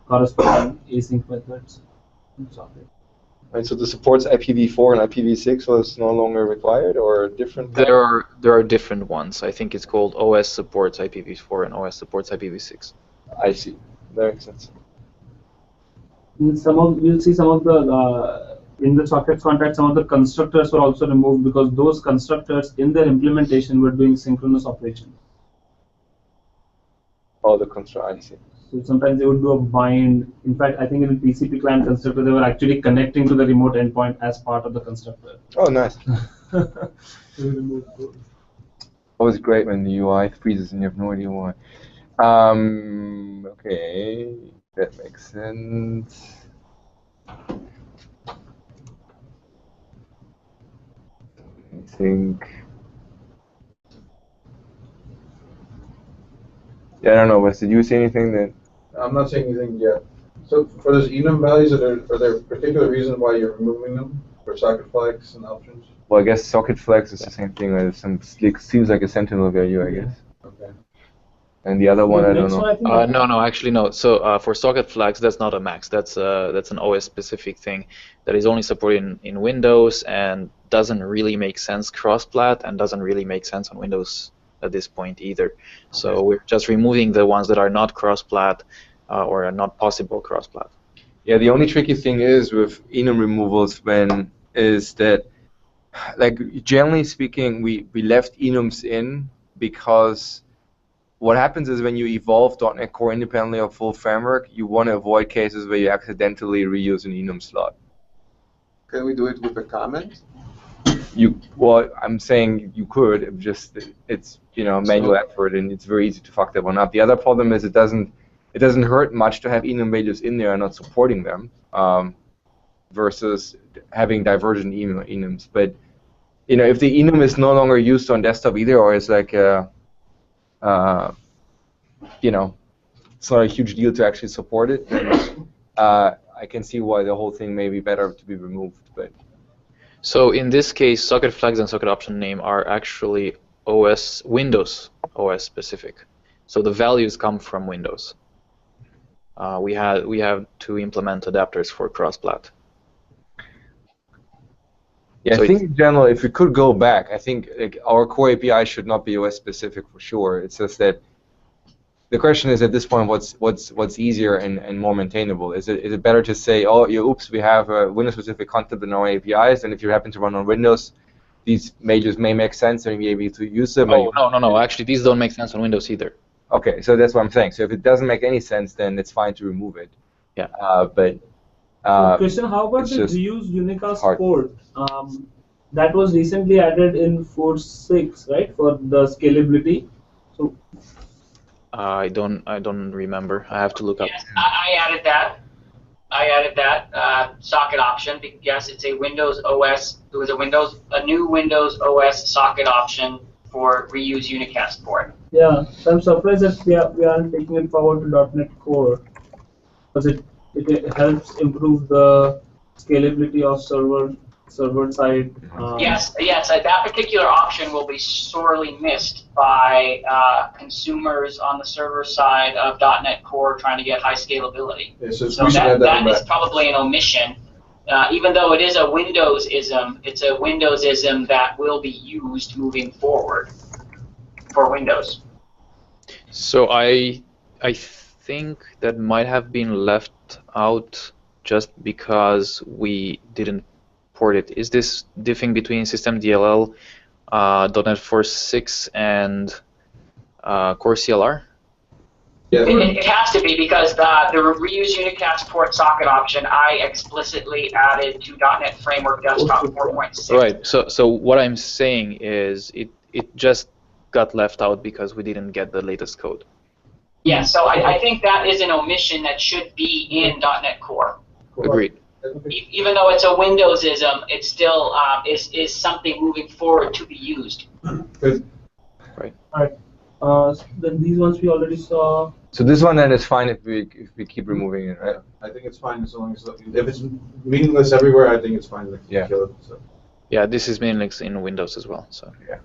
F: corresponding async methods in socket.
A: And so this supports IPv4 and IPv6, so it's no longer required, or different?
E: There are different ones. I think it's called OS supports IPv4 and OS supports IPv6.
A: I see. That makes sense.
F: You'll see some of the in the socket contract, some of the constructors were also removed because those constructors in their implementation were doing synchronous operations.
A: Oh, the constructor, I see.
F: So sometimes they would do a bind. In fact, I think in the TCP client constructor, they were actually connecting to the remote endpoint as part of the constructor.
A: Oh, nice.
F: So we removed those.
A: Always great when the UI freezes and you have no idea why. Okay, that makes sense. I think. Yeah, I don't know, Wes, did you see anything that?
H: I'm not saying anything yet. So for those enum values, are there particular reasons why you're removing them for socket flex and options?
A: Well, I guess socket flex is the same thing as seems like a sentinel value, I guess.
H: Okay.
A: And the other one, I don't know.
E: No, actually no. So for socket flags, that's not a max. That's an OS specific thing that is only supported in Windows and doesn't really make sense cross-plat and doesn't really make sense on Windows at this point either. So we're just removing the ones that are not cross-plat or are not possible cross-plat.
A: Yeah, the only tricky thing is with enum removals is that like generally speaking, we left enums in because what happens is when you evolve .NET Core independently of full framework, you want to avoid cases where you accidentally reuse an enum slot.
C: Can we do it with a comment?
A: Well, I'm saying you could, it's manual effort, and it's very easy to fuck that one up. The other problem is it doesn't hurt much to have enum values in there and not supporting them, versus having divergent enums. But if the enum is no longer used on desktop either, or it's like it's not a huge deal to actually support it, then I can see why the whole thing may be better to be removed. But
E: so in this case, socket flags and socket option name are actually Windows OS specific. So the values come from Windows. We have to implement adapters for cross-plat.
A: yeah,
E: So
A: I think in general, if we could go back, I think our core API should not be OS specific for sure. It's just that the question is at this point, what's easier and more maintainable? Is it better to say, oh, oops, we have a Windows-specific content in our APIs, and if you happen to run on Windows, these majors may make sense, and you may be able to use them.
E: Oh, no. Actually, these don't make sense on Windows either.
A: Okay, so that's what I'm saying. So if it doesn't make any sense, then it's fine to remove it.
E: Yeah.
F: Christian, how about the reuse unicast port? That was recently added in 4.6, right, for the scalability. So
E: I don't remember. I have to look up.
G: Yes, I added that socket option. Yes, it's a Windows OS. It was a new Windows OS socket option for reuse unicast port.
F: Yeah, so I'm surprised that we aren't taking it forward to .NET Core, because it helps improve the scalability of server side.
G: Yes, that particular option will be sorely missed by consumers on the server side of .NET Core trying to get high scalability.
H: Yeah, so
G: that is probably an omission. Even though it is a Windows-ism, it's a Windows-ism that will be used moving forward for Windows.
E: So I think that might have been left out just because we didn't port it. Is this diffing between systemdll, .NET 4.6, and Core CLR?
H: Yeah.
G: It has to be because the reuse unicast port socket option I explicitly added to .NET Framework Desktop 4.6.
E: Right. So what I'm saying is it just got left out because we didn't get the latest code.
G: Yeah. So I think that is an omission that should be in .NET Core.
E: Agreed.
G: Even though it's a Windows-ism, it still is something moving forward to be used.
H: Good.
E: Right.
F: All right. Then these ones we already saw.
A: So this one then is fine if we keep removing it, right?
H: I think it's fine as long as if it's meaningless everywhere. I think it's fine.
A: Yeah.
H: Kill it, so.
E: Yeah, this is meaningless in Windows as well. So
A: yeah.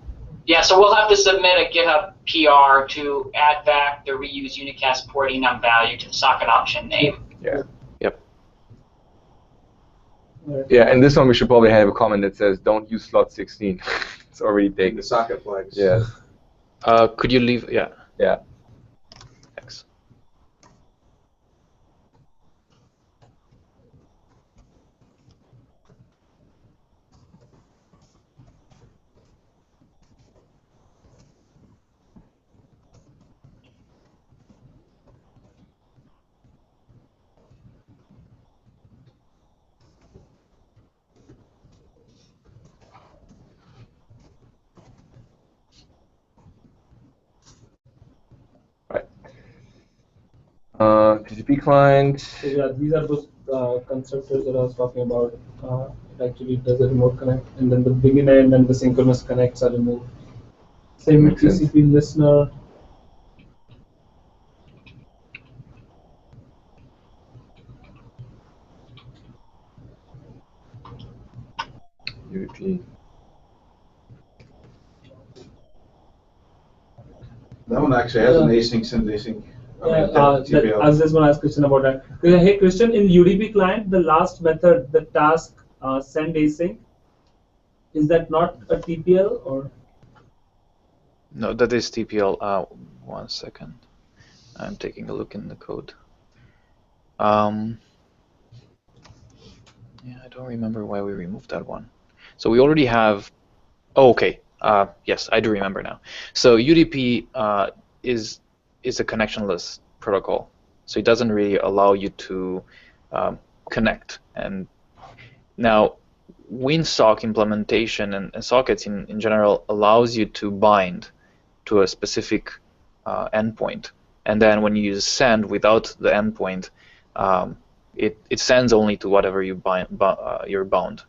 G: Yeah, so we'll have to submit a GitHub PR to add back the reuse unicast port enum value to the socket option name.
A: Yeah.
E: Yep.
A: Yeah, and this one we should probably have a comment that says don't use slot 16. It's already taken.
H: The socket flags.
A: Yeah.
E: Could you leave? Yeah.
A: Yeah.
E: Thanks.
A: TCP client.
F: So yeah, these are those constructors that I was talking about. It actually does a remote connect, and then the begin end and the synchronous connects are removed. Same with TCP listener.
A: UDP.
H: That one actually has an async send async.
F: I was just going to ask Christian about that. Hey, Christian, in UDP client, the last method, the task send async, is that not a TPL or?
E: No, that is TPL. 1 second. I'm taking a look in the code. Yeah, I don't remember why we removed that one. So we already have. Oh, okay. Yes, I do remember now. So UDP is a connectionless protocol, so it doesn't really allow you to connect. And now, WinSock implementation and sockets in general allows you to bind to a specific endpoint, and then when you use send without the endpoint, it sends only to whatever you're bound.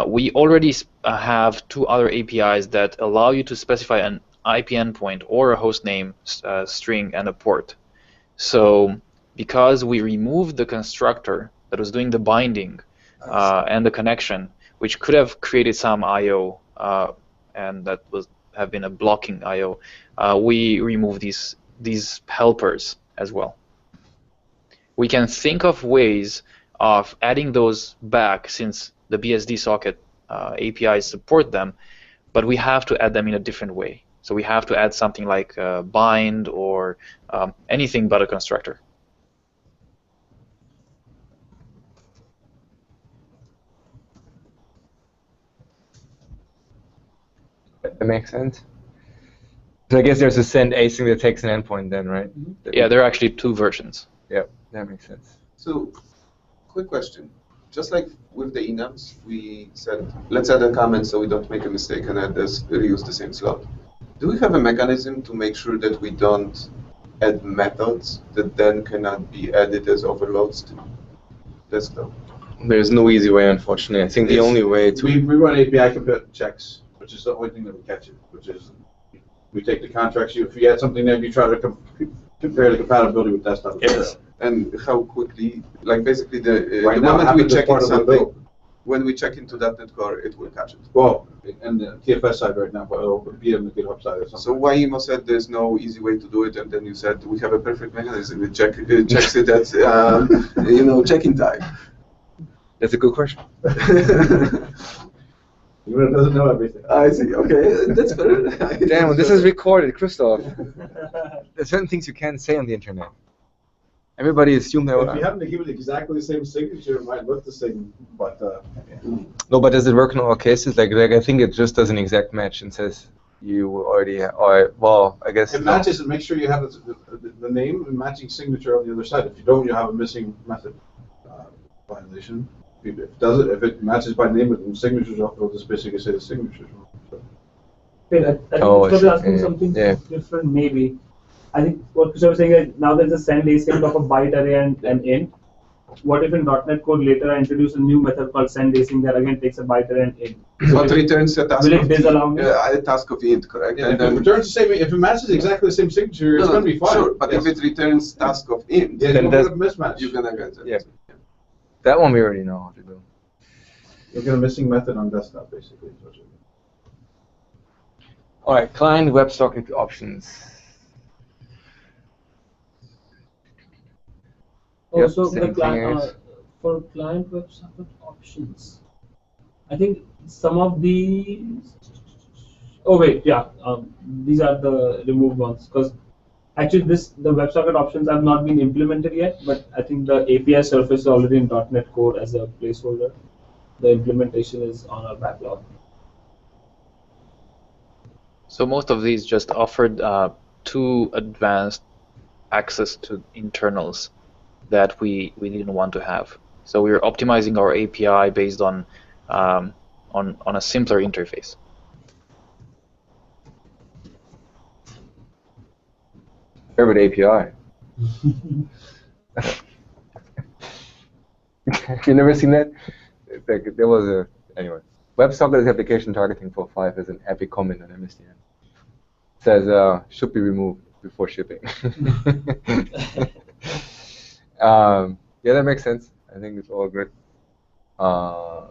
E: We already have two other APIs that allow you to specify an IP endpoint or a host name string and a port. So because we removed the constructor that was doing the binding and the connection, which could have created some I/O and that have been a blocking I/O, we remove these helpers as well. We can think of ways of adding those back, since the BSD socket APIs support them, but we have to add them in a different way. So we have to add something like bind or anything but a constructor.
A: That makes sense. So I guess there's a send async that takes an endpoint then, right?
E: Yeah, there are actually two versions.
A: Yeah, that makes sense.
C: So, quick question. Just like with the enums, we said, let's add a comment so we don't make a mistake and reuse the same slot. Do we have a mechanism to make sure that we don't add methods that then cannot be added as overloads to desktop?
A: There's no easy way, unfortunately. I think the only way to...
H: We run API compare checks, which is the only thing that we catch it, which is we take the contracts. If you add something there, you try to compare the compatibility with desktop.
A: Yes.
C: And how quickly, like basically the
H: now,
C: moment we check in
H: part of the
C: something,
H: build.
C: when we check into .NET Core, it will catch it.
H: Well, and the TFS side right now, but it'll be on the GitHub side or something.
C: So why Imo said there's no easy way to do it, and then you said we have a perfect mechanism. It checks it at check-in time.
A: That's a good question.
H: Even if it doesn't know everything.
C: I see. Okay, that's better.
A: Damn, this is recorded, Christoph. There's certain things you can't say on the internet. Everybody assumes that.
H: If you happen to give it exactly the same signature, it might look the same, but
A: No, but does it work in all cases? Like I think it just does an exact match and says you already well, I guess.
H: it matches, and make sure you have the name and matching signature on the other side. If you don't, you have a missing method violation. If it matches by name with signatures, it'll just basically say the signatures wrong. So.
F: Wait, I think Christoph is asking something different, maybe. I think what Christoph is saying is now there's a send async of a byte array and an int. What if in .NET Core later I introduce a new method called send async that again takes a byte array and int?
C: But returns a task
F: will it disallow
C: a task of int, correct?
H: Yeah,
C: and
H: if it returns the same, if it matches exactly the same signature, it's going to be fine.
C: Sure, but if it returns task of int,
H: then there's a mismatch.
C: You're gonna get it.
A: Yeah. That one we already know how to do.
H: You'll get a missing method on desktop, basically.
A: All right, client WebSocket options.
F: Also,
A: Yep,
F: the client for client WebSocket options, I think some of these. Oh wait, yeah, these are the removed ones because actually the WebSocket options have not been implemented yet, but I think the API surface is already in .NET Core as a placeholder. The implementation is on our backlog.
E: So most of these just offered too advanced access to internals that we didn't want to have. So we're optimizing our API based on a simpler interface.
A: Favorite API. Have you never seen that? Like, there was a anyway. WebSocket is application targeting for 5 as an epic comment on MSDN. It says should be removed before shipping. Yeah, that makes sense. I think it's all good. I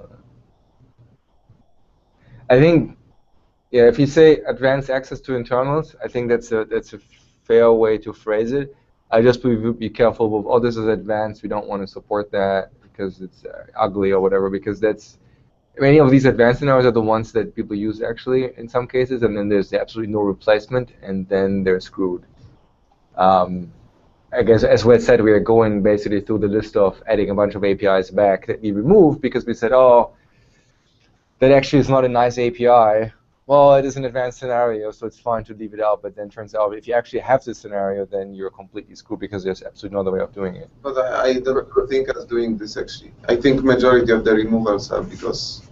A: think, yeah, if you say advanced access to internals, I think that's a fair way to phrase it. I just be careful with, oh, this is advanced. We don't want to support that because it's ugly or whatever. Because that's many of these advanced scenarios are the ones that people use actually in some cases, and then there's absolutely no replacement, and then they're screwed. I guess, as we said, we are going basically through the list of adding a bunch of APIs back that we removed because we said, oh, that actually is not a nice API. Well, it is an advanced scenario, so it's fine to leave it out. But then turns out if you actually have this scenario, then you're completely screwed because there's absolutely no other way of doing it.
C: But I don't think as doing this actually. I think majority of the removals are because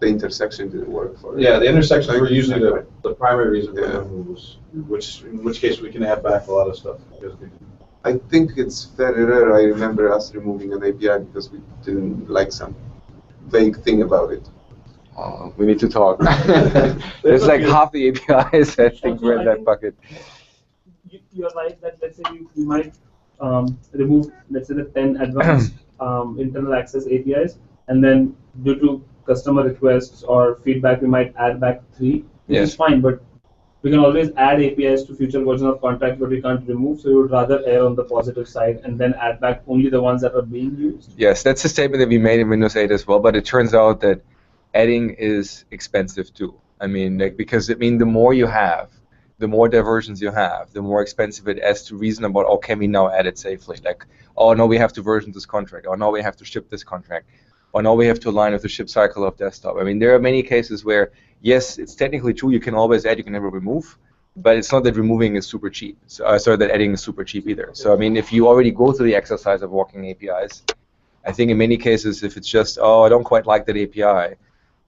C: the intersection didn't work for it.
H: Yeah, the intersections were usually the primary reason for removals, in which case we can add back a lot of stuff.
C: I think it's very rare. I remember us removing an API because we didn't like some vague thing about it.
A: We need to talk. There's like half the APIs I think were in that bucket.
F: You're right that let's say we might remove, let's say, the 10 advanced internal access APIs, and then due to customer requests or feedback, we might add back 3, which is fine, but we can always add APIs to future version of contract, but we can't remove, so we would rather err on the positive side and then add back only the ones that are being used.
A: Yes, that's a statement that we made in Windows 8 as well, but it turns out that adding is expensive too. I mean, like, because the more you have, the more diversions you have, the more expensive it is to reason about, oh, can we now add it safely? Like, oh, no, we have to version this contract, or no, we have to ship this contract, or no, we have to align with the ship cycle of desktop. I mean, there are many cases where, yes, it's technically true, you can always add, you can never remove, but it's not that removing is super cheap. So, sorry, that adding is super cheap either. So, I mean, if you already go through the exercise of walking APIs, I think in many cases, if it's just, oh, I don't quite like that API,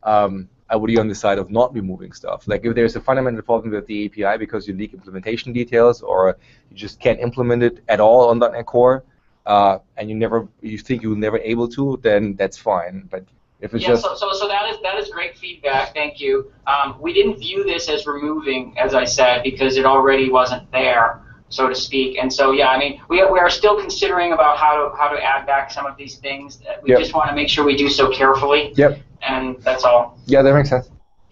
A: I would be on the side of not removing stuff. Like if there's a fundamental problem with the API because you leak implementation details or you just can't implement it at all on .NET Core, and you think you're never able to, then that's fine. But if it's just
G: so that is great feedback. Thank you. We didn't view this as removing, as I said, because it already wasn't there, so to speak. And so yeah, I mean, we are still considering about how to add back some of these things. We just want to make sure we do so carefully.
A: Yep.
G: And that's all.
A: Yeah, that makes sense.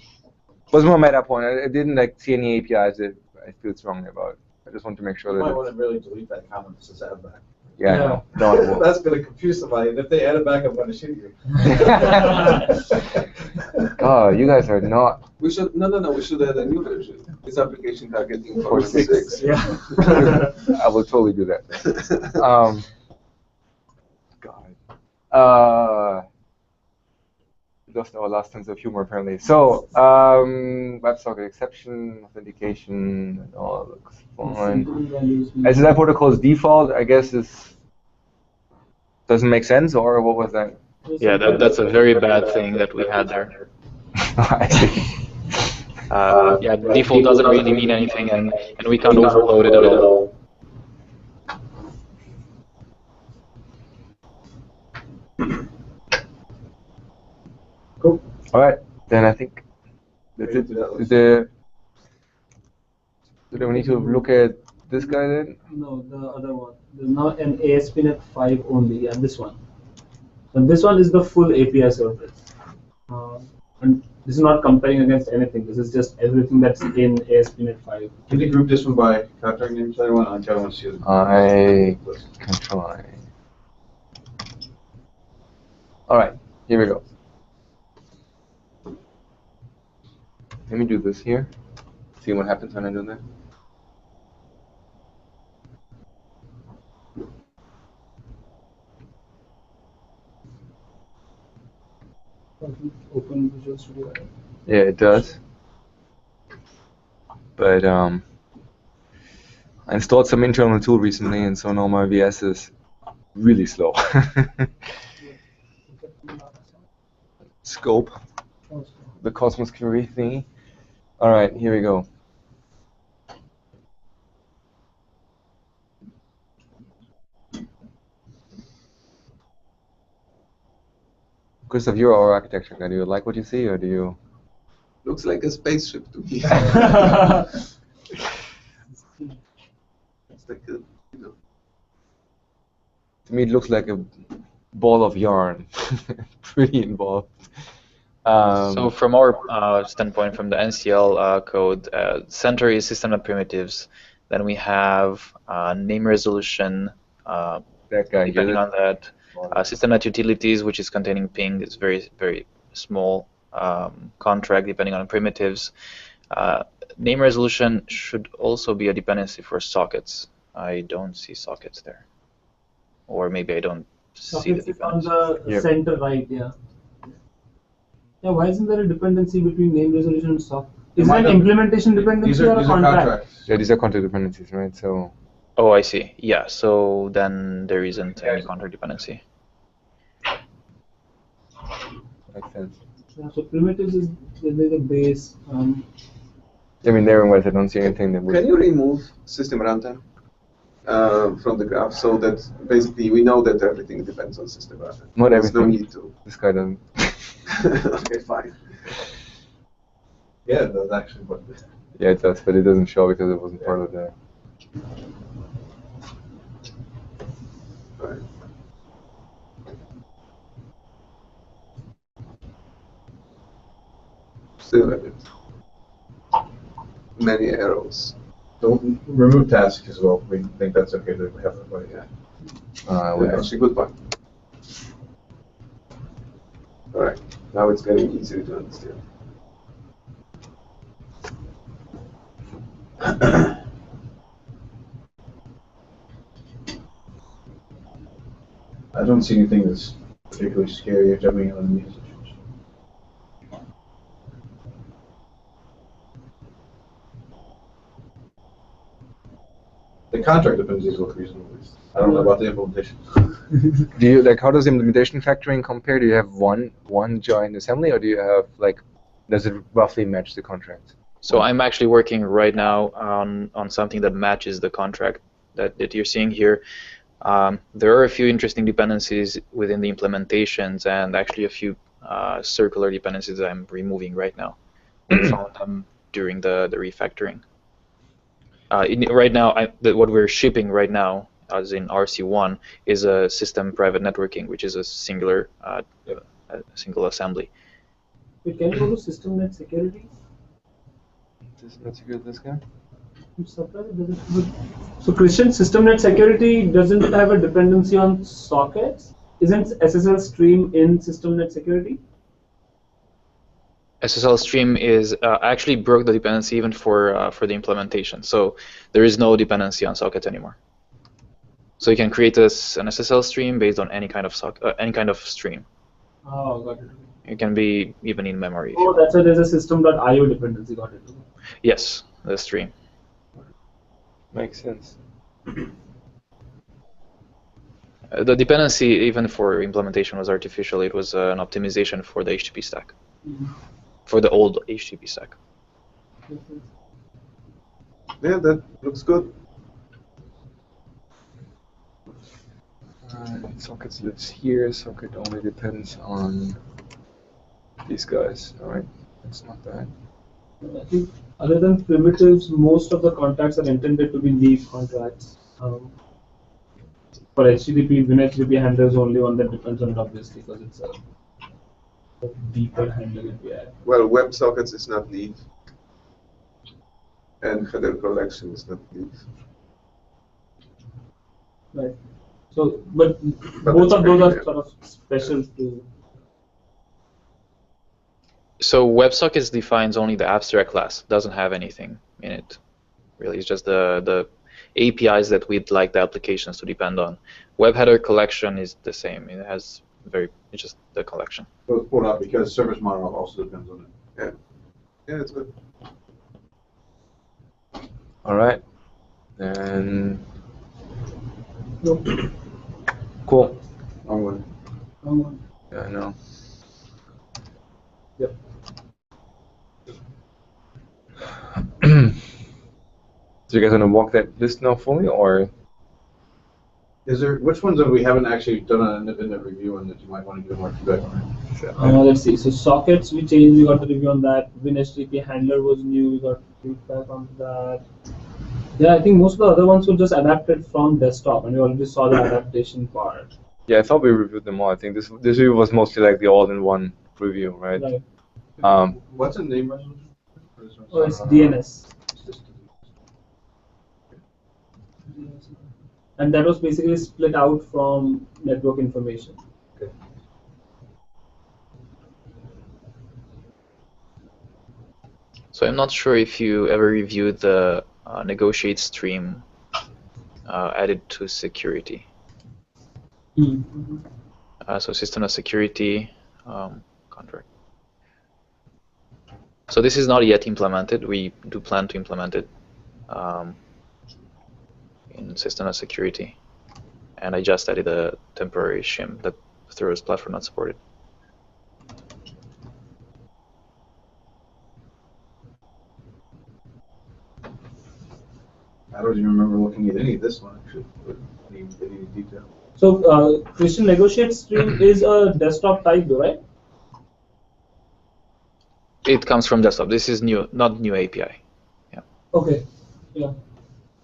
A: It was more meta point. I didn't like see any APIs that I feel strongly about. I just want to make sure
H: you
A: that.
H: might want to really delete that comment that says add back.
A: Yeah. No,
H: that's going to confuse somebody, and if they add it back, I'm going to shoot you.
A: Oh, you guys are not.
C: We should we should add a new version. This application targeting 4.6.
F: Yeah.
A: I will totally do that. God. Lost our last sense of humor apparently. So, WebSocket exception, authentication, it all looks fine. SSL protocol's default, I guess, doesn't make sense, or what was that?
E: Yeah, that's a very bad thing that we had there.
A: I see.
E: Yeah, default doesn't really mean anything, and we can't overload it at all.
A: Cool. All right, then I think that's it. Do we need to look at this guy then?
F: No, the other one. There's now an ASP.NET 5 only, and this one. And this one is the full API service. And this is not comparing against anything. This is just everything that's in ASP.NET 5.
H: Can you group this one by contract names? I want to see it.
A: I can try. All right, here we go. Let me do this here. See what happens when I do that.
F: Open Visual Studio.
A: Yeah, it does. But I installed some internal tool recently, and so now my VS is really slow. Scope, the Cosmos query thingy. All right, here we go. Christoph, you're our architecture guy. Do you like what you see, or do you?
C: Looks like a spaceship to me. It's like a,
A: To me, it looks like a ball of yarn. Pretty involved.
E: So from our standpoint, from the NCL code, center is system and primitives. Then we have name resolution,
A: that guy,
E: depending on that. System.NET utilities, which is containing ping, is very, very small contract depending on primitives. Name resolution should also be a dependency for sockets. I don't see sockets there. Or maybe I don't see the
F: Sockets is on
E: dependency.
F: the center right, yeah. Yeah, why isn't there a dependency between name resolution and sock? Is it
H: might
F: an
H: have-
F: implementation dependency
H: These
F: or
H: are,
F: a
H: these are
F: contract?
H: contracts.
A: Yeah, these are content dependencies, right? So
E: Oh, I see. Yeah, so then there isn't any contract dependency.
A: makes sense.
F: Yeah, so primitives is the base.
A: I mean, therein-wise, I don't see anything that would.
C: Can you remove system runtime from the graph so that basically we know that everything depends on system runtime?
A: Not
C: There's
A: everything.
C: no need to.
A: This guy doesn't.
C: Okay, fine.
H: Yeah, that's actually what it is.
A: Yeah, it does, but it doesn't show because it wasn't part of the.
C: Right. Still a bit. Many arrows.
H: So remove tasks as well. We think that's okay to have it, but yeah.
C: Actually, good point. All right, now it's getting easier to understand.
H: I don't see anything that's particularly scary or jumping out in these situations. The contract dependencies look reasonable. I don't know about the implementation.
A: Do you like how does implementation factoring compare? Do you have one join assembly, or do you have like does it roughly match the contract?
E: So I'm actually working right now on something that matches the contract that you're seeing here. There are a few interesting dependencies within the implementations, and actually a few circular dependencies that I'm removing right now. We found them during the refactoring. Right now, what we're shipping right now, as in RC1, is a system private networking, which is a single assembly.
F: Wait, can you go to system net security?
A: This guy.
F: I'm surprised it doesn't. So Christian, system net security doesn't have a dependency on sockets. Isn't SSL stream in system net security?
E: SSL stream is actually broke the dependency even for the implementation. So there is no dependency on sockets anymore. So you can create an SSL stream based on any kind of stream.
F: Oh, got it.
E: It can be even in memory.
F: Oh, that's why there's a system.io dependency. Got it.
E: Yes, the stream.
A: Makes sense.
E: The dependency, even for implementation, was artificial. It was an optimization for the HTTP stack, for the old HTTP stack.
C: Yeah, that looks good.
A: Sockets lives here. Socket only depends on these guys. All right, that's not bad.
F: I think other than primitives, most of the contracts are intended to be leaf contracts. For HTTP, WinHTTP handler is only one that depends on it, obviously, because it's a deeper handler that we add.
C: Well, WebSockets is not leaf, and header collection is not leaf.
F: Right. So, but
C: But
F: both
C: that's
F: of those
C: pretty
F: are sort of special to.
E: So WebSockets defines only the abstract class, doesn't have anything in it. Really, it's just the APIs that we'd like the applications to depend on. Web header collection is the same. It has it's just the collection.
H: So it's pulled out because service model also depends on it.
C: Yeah, it's good.
A: All right, then
F: No.
A: cool.
H: Wrong one.
A: Yeah, I know.
F: Yep.
A: So you guys want to walk that list now fully, or?
H: Is there, which ones that we haven't actually done an independent review on that you might want to give more feedback on?
F: Let's see. So sockets we changed. We got the review on that. WinHTTP handler was new. We got feedback on that. Yeah, I think most of the other ones were just adapted from desktop, and we already saw the adaptation part.
A: Yeah, I thought we reviewed them all. I think this review was mostly like the all-in-one review, right?
F: Right.
H: What's the name resolution?
F: Oh, it's DNS. And that was basically split out from network information.
H: Okay.
E: So I'm not sure if you ever reviewed the negotiate stream added to security.
F: Mm-hmm.
E: So system of security contract. So this is not yet implemented. We do plan to implement it in system and security. And I just added a temporary shim that throws platform not supported.
H: I don't even remember looking at any of this one, actually, with any detail.
F: So Christian Negotiate Stream is a desktop type, though, right?
E: It comes from desktop. This is new, not new API. Yeah.
F: Okay. Yeah.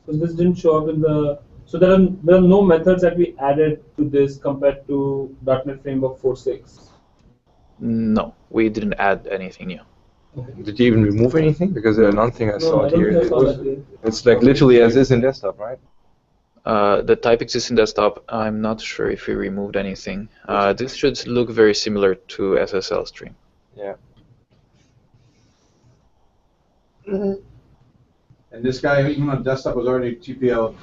F: Because this didn't show up in the. So there are no methods that we added to this compared to .NET Framework 4.6.
E: No, we didn't add anything new.
F: Okay.
A: Did you even remove anything? Because there's nothing I saw
F: I don't
A: here.
F: think I saw that here.
A: It's like literally as is in desktop, right?
E: The type exists in desktop. I'm not sure if we removed anything. This should look very similar to SSL stream.
A: Yeah.
H: And this guy, even on desktop, was already TPL,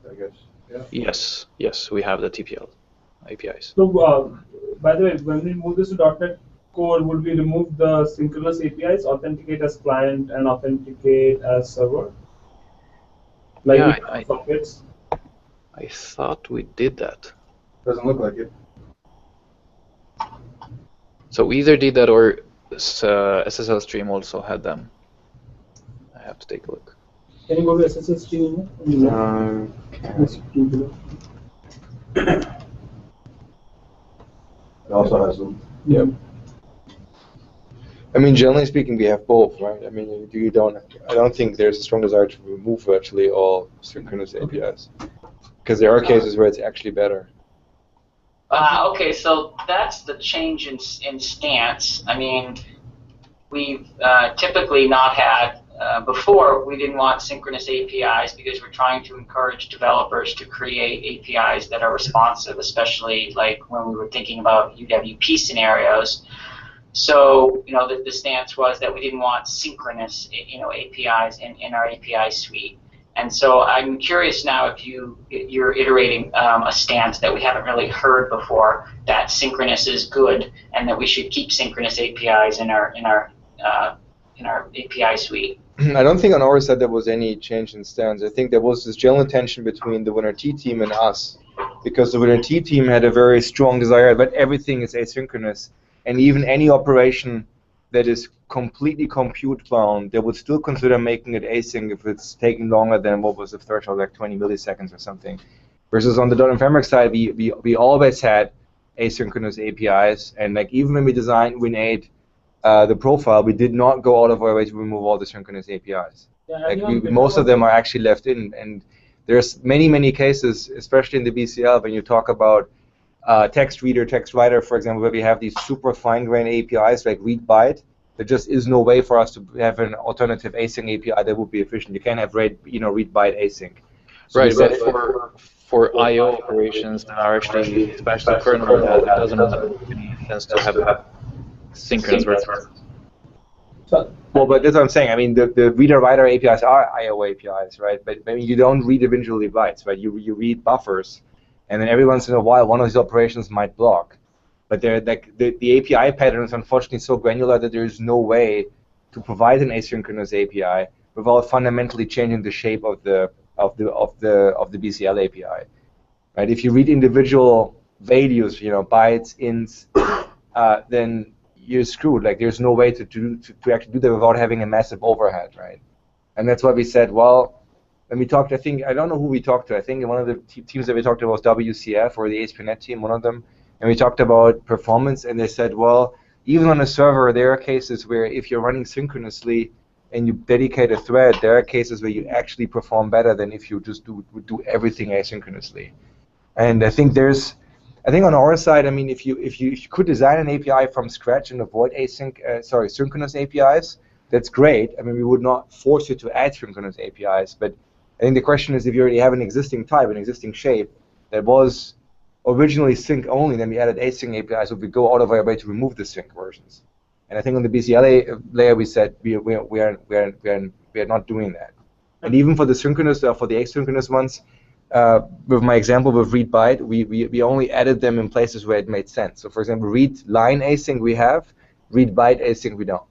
H: I guess. Yeah.
E: Yes, we have the TPL APIs.
F: So by the way, when we move this to .NET Core, would we remove the synchronous APIs, authenticate as client and authenticate as server? Like
E: Yeah,
F: sockets?
E: I thought we did that.
H: Doesn't look like it.
E: So we either did that or SSL stream also had them. I have to take a look.
F: Can you go to SSL stream?
H: It also has them.
A: Yep. I mean, generally speaking, we have both, right? I mean, I don't think there's a strong desire to remove virtually all synchronous APIs, because there are cases where it's actually better.
G: Okay, so that's the change in stance. I mean, we've typically not had, before we didn't want synchronous APIs because we're trying to encourage developers to create APIs that are responsive, especially like when we were thinking about UWP scenarios. So, the stance was that we didn't want synchronous, APIs in our API suite. And so I'm curious now if you're iterating a stance that we haven't really heard before, that synchronous is good and that we should keep synchronous APIs in our API suite.
A: I don't think on our side there was any change in stance. I think there was this general tension between the WinRT team and us, because the WinRT team had a very strong desire that everything is asynchronous, and even any operation that is completely compute bound, they would still consider making it async if it's taking longer than what was the threshold, like 20 milliseconds or something. Versus on the .NET Framework side, we always had asynchronous APIs, and like even when we designed Win8, the profile, we did not go out of our way to remove all the synchronous APIs.
F: Yeah,
A: most of them are actually left in, and there's many cases, especially in the BCL, when you talk about text reader, text writer, for example, where we have these super fine-grained APIs like read byte. There just is no way for us to have an alternative async API that would be efficient. You can't have read byte async. So
E: right, but for I/O operations that are actually especially kernel, it doesn't make any sense to have synchronous versions.
A: Well, but that's what I'm saying. I mean, the reader-writer APIs are I/O APIs, right? But I mean, you don't read individually bytes, right? You read buffers, and then every once in a while, one of these operations might block. But they're like the API pattern is unfortunately so granular that there is no way to provide an asynchronous API without fundamentally changing the shape of the BCL API. Right? If you read individual values, bytes, ints, then you're screwed. Like there's no way to actually do that without having a massive overhead, right? And that's why we said, well, when we talked, I don't know who we talked to. I think one of the teams that we talked to was WCF or the ASP.NET team, one of them. And we talked about performance, and they said, well, even on a server, there are cases where if you're running synchronously and you dedicate a thread, there are cases where you actually perform better than if you just would do everything asynchronously. And I think on our side, I mean, if you could design an API from scratch and avoid synchronous APIs, that's great. I mean, we would not force you to add synchronous APIs, but I think the question is if you already have an existing type, an existing shape that was originally sync only, then we added async APIs, so we go out of our way to remove the sync versions. And I think on the BCL layer, we said we are not doing that. And even for the synchronous, for the asynchronous ones, with my example with read byte, we only added them in places where it made sense. So for example, read line async we have, read byte async we don't.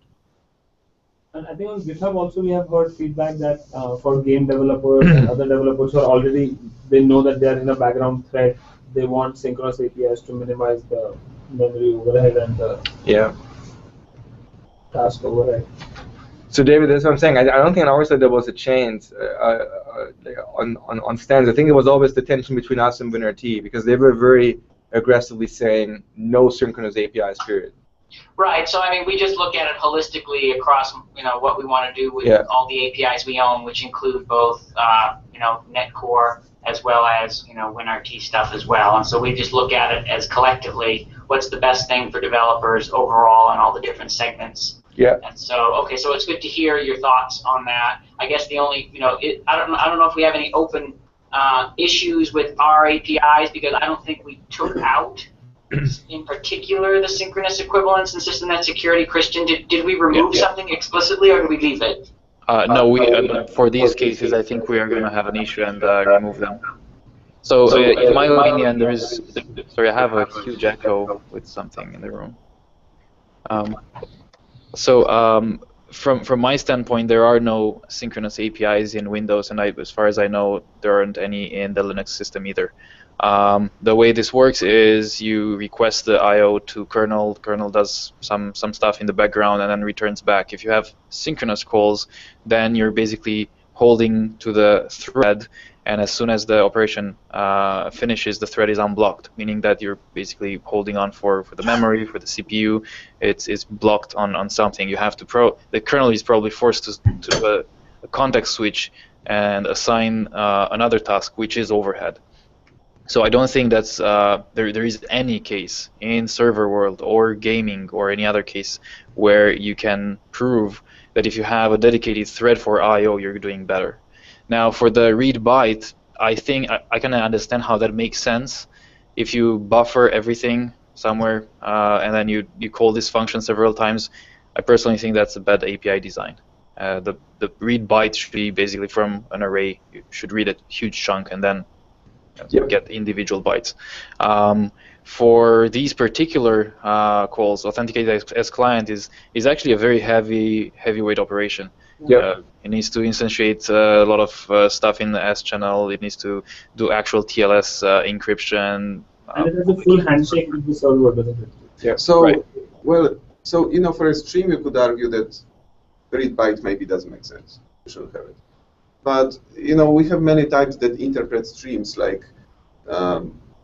F: And I think on GitHub also we have heard feedback that for game developers and other developers who are already, they know that they are in a background thread, they want synchronous APIs to minimize the memory overhead and the
A: Yeah.
F: task overhead.
A: So David, that's what I'm saying. I don't think I always said there was a change on standards. I think it was always the tension between us and WinRT because they were very aggressively saying no synchronous APIs, period.
G: Right. So I mean, we just look at it holistically across, what we want to do with all the APIs we own, which include both, NetCore as well as, WinRT stuff as well. And so we just look at it as collectively, what's the best thing for developers overall and all the different segments.
A: Yeah.
G: And so, okay, so it's good to hear your thoughts on that. I guess the only, I don't know if we have any open issues with our APIs because I don't think we took out in particular the synchronous equivalence and system-net security. Christian, did we remove something explicitly or did we leave it?
E: No, we for these cases, I think we are going to have an issue and remove them. So in my opinion, there is. Sorry, I have a huge echo with something in the room. From my standpoint, there are no synchronous APIs in Windows, and as far as I know, there aren't any in the Linux system either. The way this works is you request the I/O to kernel. Kernel does some stuff in the background and then returns back. If you have synchronous calls, then you're basically holding to the thread, and as soon as the operation finishes, the thread is unblocked, meaning that you're basically holding on for the memory, for the CPU. It's blocked on something. You have to the kernel is probably forced to do a context switch and assign another task, which is overhead. So I don't think that's there is any case in server world or gaming or any other case where you can prove that if you have a dedicated thread for I/O, you're doing better. Now for the read byte, I think I can understand how that makes sense. If you buffer everything somewhere and then you call this function several times, I personally think that's a bad API design. The read byte should be basically from an array. You should read a huge chunk and then get individual bytes. For these particular calls, authenticated as client is actually a very heavyweight operation. It needs to instantiate a lot of stuff in the S channel. It needs to do actual TLS encryption.
F: And it has a full handshake with the server, doesn't it?
C: Yeah. So, for a stream, you could argue that read byte maybe doesn't make sense. You shouldn't have it. But we have many types that interpret streams, like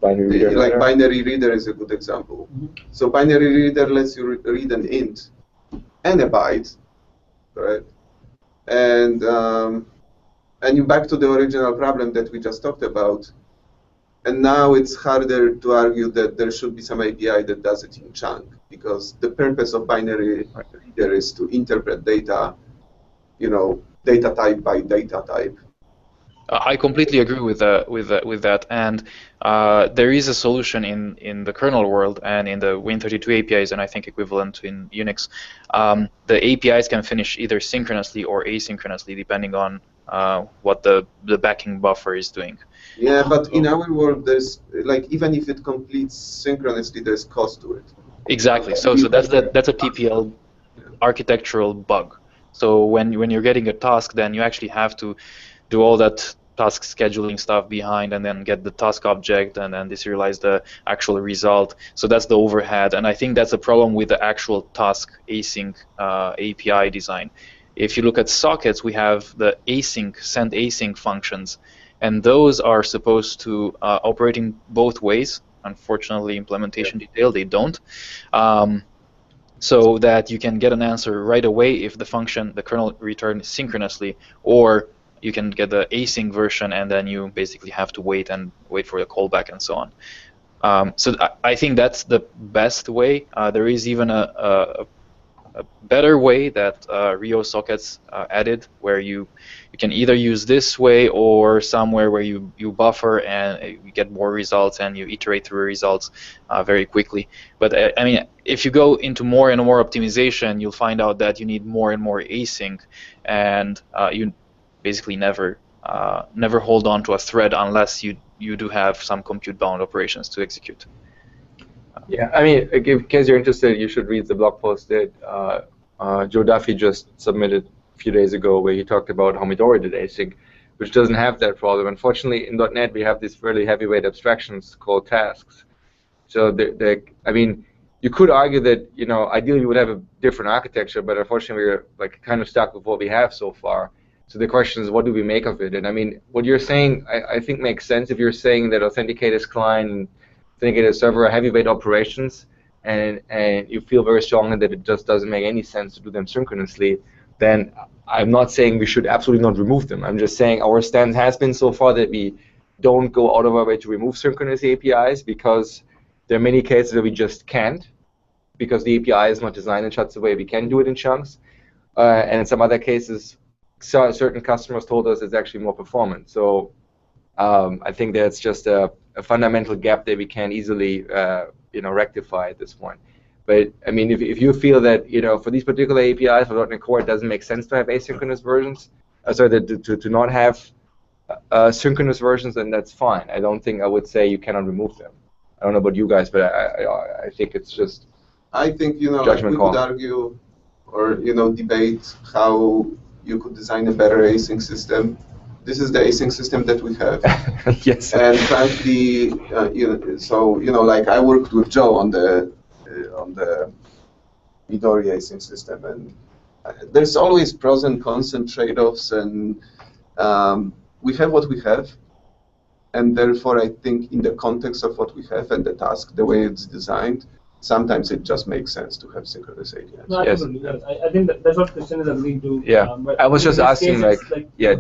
C: binary reader is a good example. So binary reader lets you read an int and a byte, right? And you back to the original problem that we just talked about. And now it's harder to argue that there should be some API that does it in chunk, because the purpose of binary reader is to interpret data, data type by data type.
E: I completely agree with that, and there is a solution in the kernel world and in the Win32 APIs, and I think equivalent in Unix. The APIs can finish either synchronously or asynchronously, depending on what the backing buffer is doing.
C: Yeah, but in our world, there's even if it completes synchronously, there's cost to it.
E: Exactly. So that's a TPL architectural bug. So when you're getting a task, then you actually have to do all that task scheduling stuff behind, and then get the task object, and then deserialize the actual result. So that's the overhead, and I think that's a problem with the actual task async API design. If you look at sockets, we have the async, send async functions, and those are supposed to operate in both ways. Unfortunately, implementation detail, they don't. So that you can get an answer right away if the kernel returns synchronously, or you can get the async version and then you basically have to wait for the callback and so on. So I think that's the best way. There is even a better way that Rio sockets added, where you can either use this way or somewhere where you buffer and you get more results and you iterate through results very quickly. But I mean, if you go into more and more optimization, you'll find out that you need more and more async, and you basically never hold on to a thread unless you do have some compute-bound operations to execute.
A: Yeah, I mean, in case you're interested, you should read the blog post that Joe Duffy just submitted a few days ago where he talked about how Midori did async, which doesn't have that problem. Unfortunately, in .NET we have these fairly heavyweight abstractions called tasks. So I mean, you could argue that ideally you would have a different architecture, but unfortunately we're like kind of stuck with what we have so far. So the question is, what do we make of it? And I mean, what you're saying, I think makes sense if you're saying that authenticated client and authenticated server are heavyweight operations, and you feel very strongly that it just doesn't make any sense to do them synchronously. Then I'm not saying we should absolutely not remove them. I'm just saying our stance has been so far that we don't go out of our way to remove synchronous APIs, because there are many cases where we just can't, because the API is not designed in such a way we can do it in chunks. And in some other cases, certain customers told us it's actually more performant. So I think that's just a fundamental gap that we can easily rectify at this point. But I mean, if you feel that for these particular APIs for .NET Core it doesn't make sense to have asynchronous versions, to not have synchronous versions, then that's fine. I don't think I would say you cannot remove them. I don't know about you guys, but I think it's just
C: I think
A: judgment
C: we
A: call.
C: could argue or debate how you could design a better async system. This is the async system that we have.
A: Yes.
C: And frankly, like I worked with Joe on the Midori async system, and there's always pros and cons and trade-offs, and we have what we have, and therefore I think in the context of what we have and the task, the way it's designed, sometimes it just makes sense to have synchronous APIs.
F: No,
A: Yes.
F: absolutely. Yes. I think that's what Christian is agreeing to.
A: Yeah,
F: But
A: I was
F: in
A: just
F: this
A: asking,
F: case,
A: like,
F: it's
A: yeah,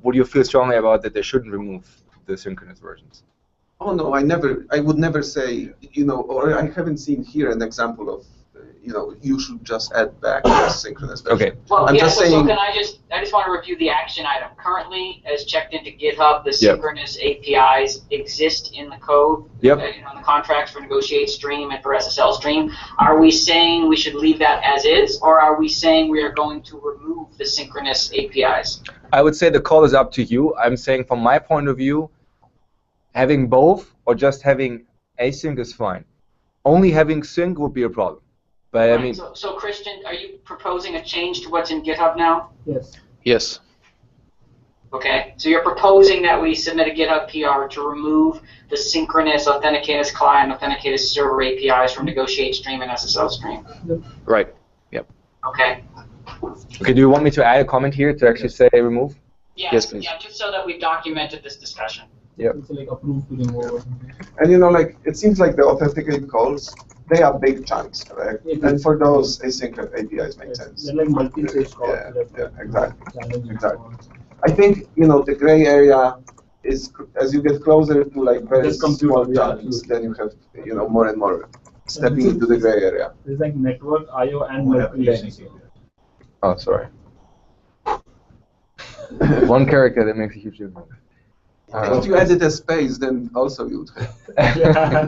A: would you feel strongly about that they shouldn't remove the synchronous versions?
C: Oh no, I would never say, or I haven't seen here an example of, you should just add back the synchronous version.
A: Okay.
G: Well,
C: I'm
G: yeah,
C: just
G: so
C: saying.
G: I just want to review the action item. Currently, as checked into GitHub, the
A: Yep.
G: synchronous APIs exist in the code,
A: Yep.
G: On the contracts for Negotiate Stream and for SSL Stream. Are we saying we should leave that as is, or are we saying we are going to remove the synchronous APIs?
A: I would say the call is up to you. I'm saying from my point of view, having both or just having async is fine. Only having sync would be a problem. But
G: Right,
A: I mean,
G: so Christian, are you proposing a change to what's in GitHub now?
F: Yes.
E: Yes.
G: Okay, so you're proposing that we submit a GitHub PR to remove the synchronous authenticated client, authenticated server APIs from Negotiate Stream and SSL Stream.
E: Right. Yep.
G: Okay.
A: okay, do you want me to add a comment here to actually say remove?
E: Yes, please.
G: Yeah, just so that we've documented this discussion.
A: Yep.
F: It's like approved to remove.
C: And like it seems like the authenticate calls, they are big chunks, correct?
F: Yeah.
C: And for those, async APIs make sense.
F: They're like multi-stage calls.
C: Yeah, exactly.
F: Challenging.
C: Exactly. I think the gray area is as you get closer to like very
F: Just computer,
C: small
F: yeah,
C: chunks, then you have more and more stepping into the gray area.
F: It's like network, I/O, and
H: We'll have
F: multi-line.
H: async API.
A: Oh, sorry. One character that makes a huge difference.
C: If you added a space, then also you would have.
F: Yeah.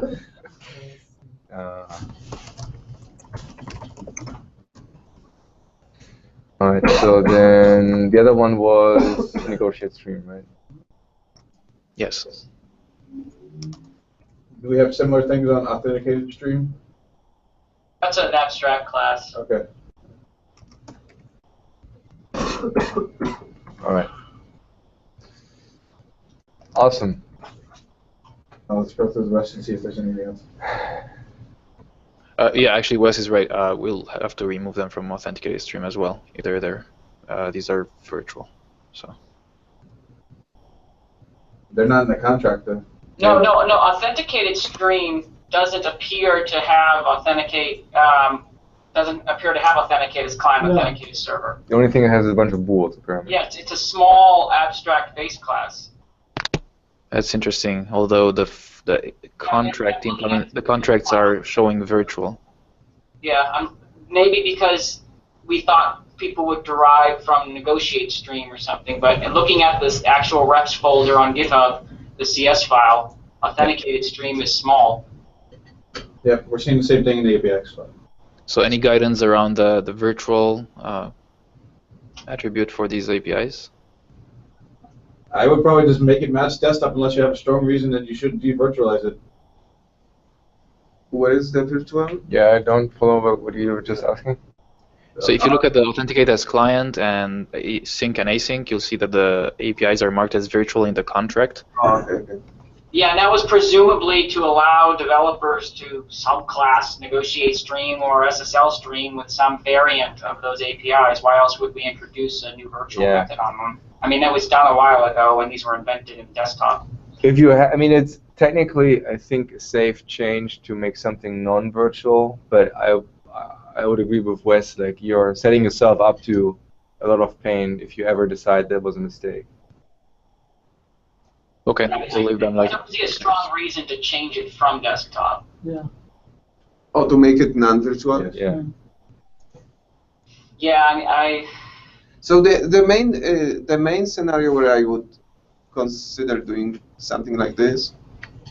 A: All right, so then the other one was Negotiate Stream, right?
E: Yes.
H: Do we have similar things on authenticated stream?
G: That's an abstract class.
H: Okay.
A: All right. Awesome.
H: Now let's go through the rest and see if there's anything else.
E: Yeah, actually, Wes is right. We'll have to remove them from authenticated stream as well. These are virtual, so.
H: They're not in the contract though.
G: No. Authenticated Stream doesn't appear to have authenticated client,
F: No.
G: authenticated server.
A: The only thing it has is a bunch of bools, apparently.
G: Yeah, it's a small abstract base class.
E: That's interesting. Although the contracts are showing virtual.
G: Yeah, maybe because we thought people would derive from Negotiate Stream or something, but looking at this actual reps folder on GitHub, the CS file, authenticated stream is small.
H: Yep, we're seeing the same thing in the APX file.
E: So any guidance around the virtual attribute for these APIs?
H: I would probably just make it match desktop unless you have a strong reason that you shouldn't devirtualize it.
C: What is the virtual?
A: Yeah, I don't follow what you were just asking.
E: So if you look at the authenticate as client and sync and async, you'll see that the APIs are marked as virtual in the contract.
C: Oh, okay.
G: Yeah, and that was presumably to allow developers to subclass negotiate stream or SSL stream with some variant of those APIs. Why else would we introduce a new virtual method on them? I mean, that was done a while ago when these were invented in desktop.
A: If you, I mean, it's technically, I think, a safe change to make something non-virtual, but I would agree with Wes. Like, you're setting yourself up to a lot of pain if you ever decide that was a mistake.
E: Okay, we'll leave them like.
G: I don't see a strong reason to change it from desktop.
F: Yeah.
C: Oh, to make it non-virtual?
A: Yeah.
G: Yeah, I
C: So the main scenario where I would consider doing something like this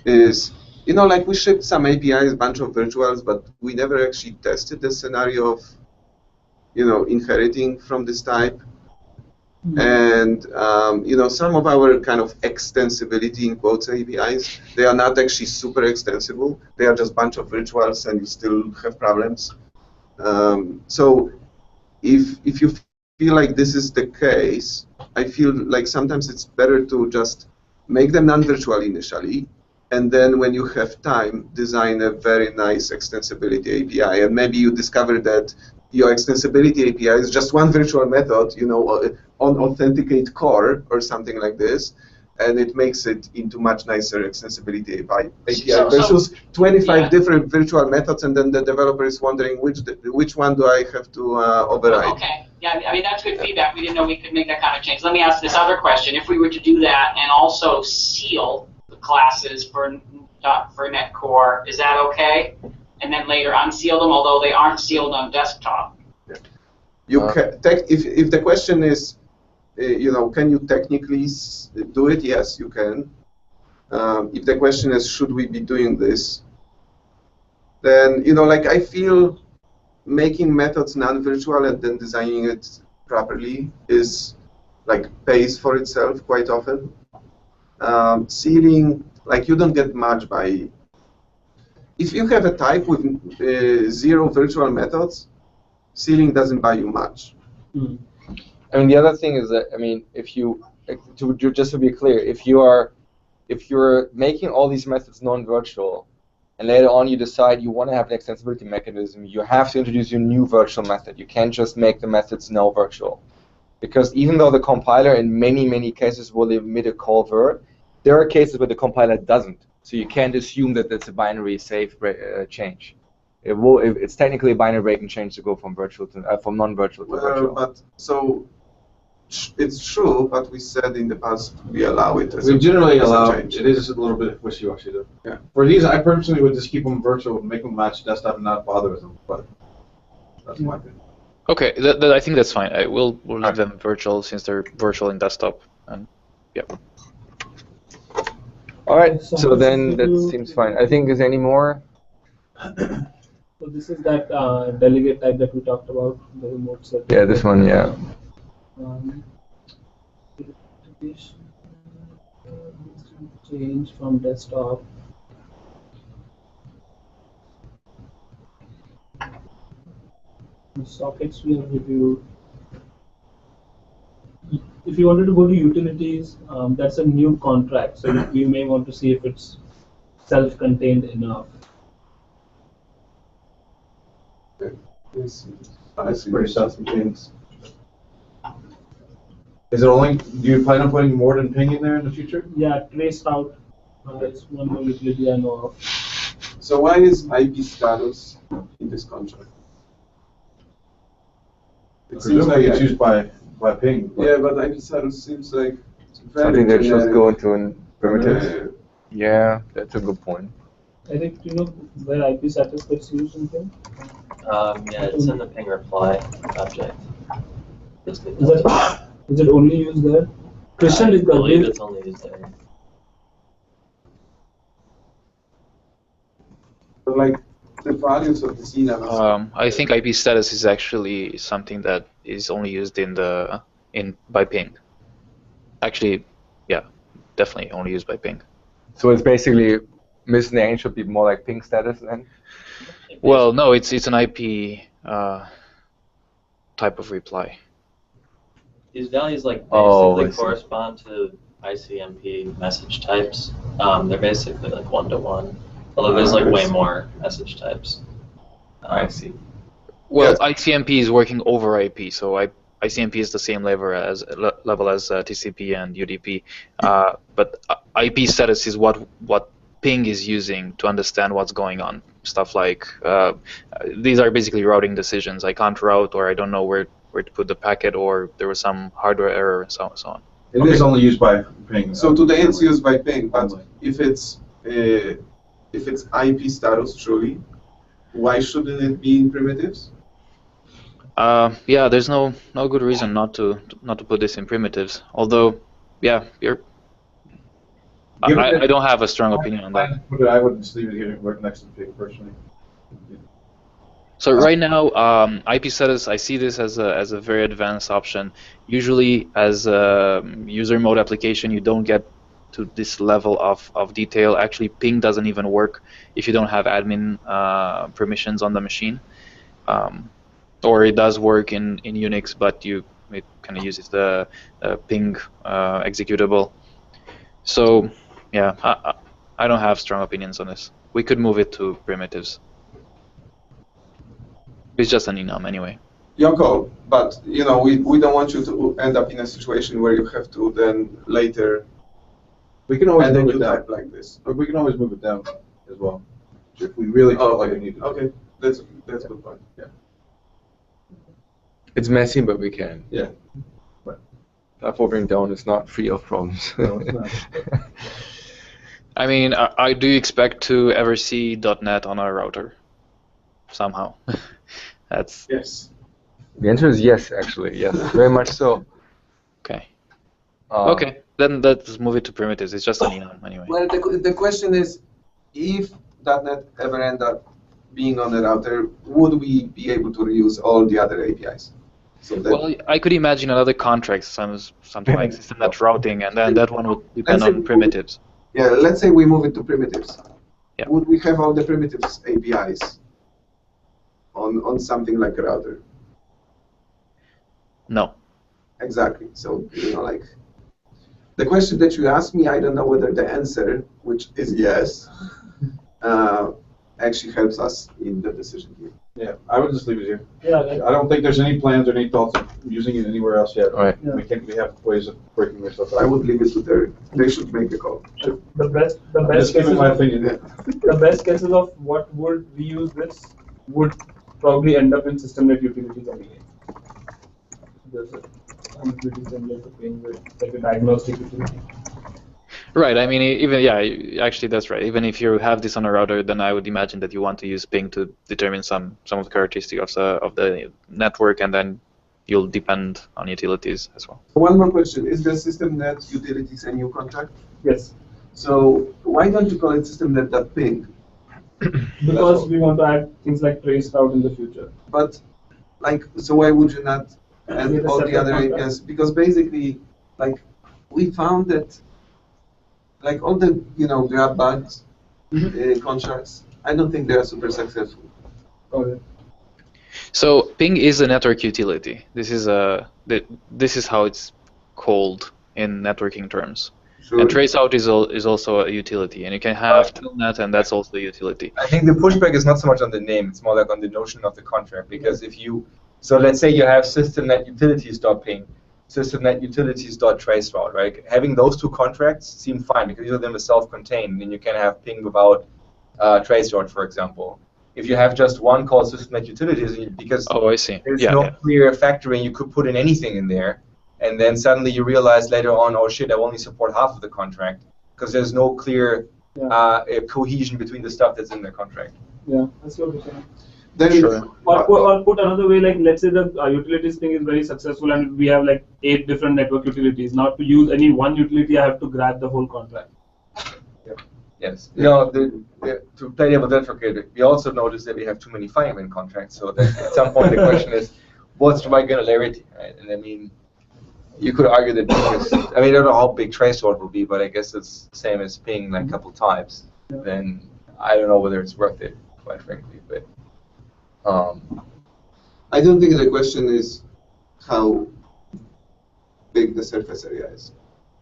C: is, you know, like we shipped some APIs, bunch of virtuals, but we never actually tested the scenario of, you know, inheriting from this type. And you know, some of our kind of extensibility in quotes APIs, they are not actually super extensible. They are just a bunch of virtuals, and you still have problems. So if you feel like this is the case, I feel like sometimes it's better to just make them non-virtual initially, and then when you have time, design a very nice extensibility API. And maybe you discover that your extensibility API is just one virtual method, you know, on authenticate core or something like this, and it makes it into much nicer extensibility API versus 25 different virtual methods, and then the developer is wondering which one do I have to override.
G: Okay. Yeah, I mean, that's good feedback. We didn't know we could make that kind of change. Let me ask this other question. If we were to do that and also seal the classes for .NET Core, is that okay? And then later unseal them, although they aren't sealed on desktop?
C: You can, if the question is, you know, can you technically do it? Yes, you can. If the question is, should we be doing this? Then, you know, like I feel making methods non-virtual and then designing it properly is like pays for itself quite often. Sealing, like you don't get much by, if you have a type with 0 virtual methods, sealing doesn't buy you much.
A: I mean, the other thing is that, I mean, if you, just to be clear, if you're making all these methods non-virtual, and later on you decide you want to have an extensibility mechanism, you have to introduce your new virtual method. You can't just make the methods no virtual. Because even though the compiler in many, many cases will emit a call vert, there are cases where the compiler doesn't. So you can't assume that it's a binary safe change. It's technically a binary breaking change to go from virtual to from non-virtual to virtual.
C: But so it's true, but we said in the past we allow it as
H: we generally allow
C: change.
H: It is a little bit wishy-washy though.
C: Yeah.
H: For these, I personally would just keep them virtual, make them match desktop, and not bother with them. But that's my opinion.
E: Okay, I think that's fine. We'll leave them virtual since they're virtual in desktop, and yeah.
A: All right, so then that seems fine. I think, is there any more?
F: So this is that delegate type that we talked about, the remote certificate.
A: Yeah, this one, yeah.
F: Change from desktop. The sockets we have reviewed. If you wanted to go to utilities, that's a new contract, so we may want to see if it's self-contained enough.
H: It's pretty self-contained. Is it only? Do you plan on putting more than ping in there in the future?
F: Yeah, trace route. It's one more utility I know of.
C: So why is IP status in this contract? It seems
H: Presumably
C: like
H: it's used by ping. But
C: yeah, but IP status seems like
A: Something that should
C: generic.
A: go into an primitive. Yeah, that's a good point.
F: Eric, do you know where IP status gets used in Ping?
I: Yeah, it's in the ping reply object.
F: Is it only used there? Christian is
I: I believe
F: the
I: it's only used there.
C: But like the values of the CNAMs.
E: I think IP status is actually something that is only used by ping. Actually, yeah, definitely only used by ping.
A: So it's basically misnamed, should be more like ping status then?
E: Well, no, it's an IP. type of reply?
I: These values like
A: Oh,
I: basically
A: I see.
I: correspond to ICMP message types. They're basically like one-to-one, although there's like way more message types.
A: I see.
E: Well, ICMP is working over IP, so ICMP is the same level as TCP and UDP, but IP status is what ping is using to understand what's going on. Stuff like these are basically routing decisions. I can't route, or I don't know where to put the packet, or there was some hardware error, and so on.
H: It is only used by ping.
C: So today it's used by ping, but if it's IP status truly, why shouldn't it be in primitives?
E: Yeah, there's no good reason not to put this in primitives. Although, yeah, I don't have a strong opinion on that.
H: I would just leave it here right next to the ping personally.
E: So right now, IP status, I see this as a very advanced option. Usually, as a user mode application, you don't get to this level of detail. Actually, ping doesn't even work if you don't have admin permissions on the machine. Or it does work in Unix, but it kind of uses the ping executable. So yeah, I don't have strong opinions on this. We could move it to primitives. It's just an enum anyway.
C: Yoko, but we don't want you to end up in a situation where you have to then later.
H: We can always move it down
C: type like this.
H: But we can always move it down as well if we really felt like we need to.
C: Okay, that's a good point. Yeah.
A: It's messy, but we can.
H: Yeah.
A: That hovering down is not free of problems.
H: No, it's not.
E: I mean, I do expect to ever see .NET on our router somehow. That's
C: yes.
A: The answer is yes, actually. Yes, very much so.
E: Okay. Okay, then let's move it to primitives. It's just an enum anyway.
C: Well, the question is, if .NET ever end up being on the router, would we be able to reuse all the other APIs? So
E: Well, I could imagine another contract, something like system.net routing, and then that one would depend on primitives.
C: Yeah, let's say we move it to primitives.
E: Yeah.
C: Would we have all the primitives APIs on something like a router?
E: No.
C: Exactly. So, like, the question that you asked me, I don't know whether the answer, which is yes, actually helps us in the decision here.
H: Yeah, I would just leave it here.
F: Yeah,
H: I don't think there's any plans or any thoughts of using it anywhere else yet.
A: Right.
F: Yeah.
H: We have ways of breaking this stuff out.
C: I would leave it to they should make the call.
F: The best
H: Just giving
F: cases
H: my
F: of,
H: opinion.
F: the best cases of what would we use this would probably end up in system-net utilities anyway. There's a pretty similar to ping with like a diagnostic utility.
E: Right. I mean, actually that's right. Even if you have this on a router, then I would imagine that you want to use ping to determine some of the characteristics of the network, and then you'll depend on utilities as well.
C: One more question: is the system.net utilities a new contract?
F: Yes.
C: So why don't you call it system.net.ping?
F: Because we want to add things like trace route in the future.
C: But so why would you not add
F: Need a
C: all the
F: separate
C: other
F: contract?
C: APIs? Because basically, we found that all the grab bags contracts, I don't think they are super successful.
F: Okay.
E: So ping is a network utility. This is how it's called in networking terms.
C: Sure.
E: And traceout is also a utility, and you can have telnet, and that's also a utility.
A: I think the pushback is not so much on the name; it's more like on the notion of the contract. Because so let's say you have systemnet.utilities.ping, systemnet.utilities.traceroute, right? Having those two contracts seem fine because either of them is self-contained, and you can have ping without traceroute, for example. If you have just one called systemnet.utilities, because
E: I see.
A: there's no clear factoring, you could put in anything in there. And then suddenly you realize later on, oh shit, I only support half of the contract because there's no clear cohesion between the stuff that's in the contract.
F: Yeah, that's what we're saying.
C: Then,
E: Sure.
F: Or put another way, like let's say the utilities thing is very successful and we have like 8 different network utilities. Now to use any one utility, I have to grab the whole contract.
A: Yes. To play devil's advocate, we also notice that we have too many fireman contracts. So that at some point the question is, what's my granularity, right? And I mean, you could argue that ping is, I mean, I don't know how big traceroute will be, but I guess it's the same as ping like a couple times. Then I don't know whether it's worth it, quite frankly. But
C: I don't think the question is how big the surface area is.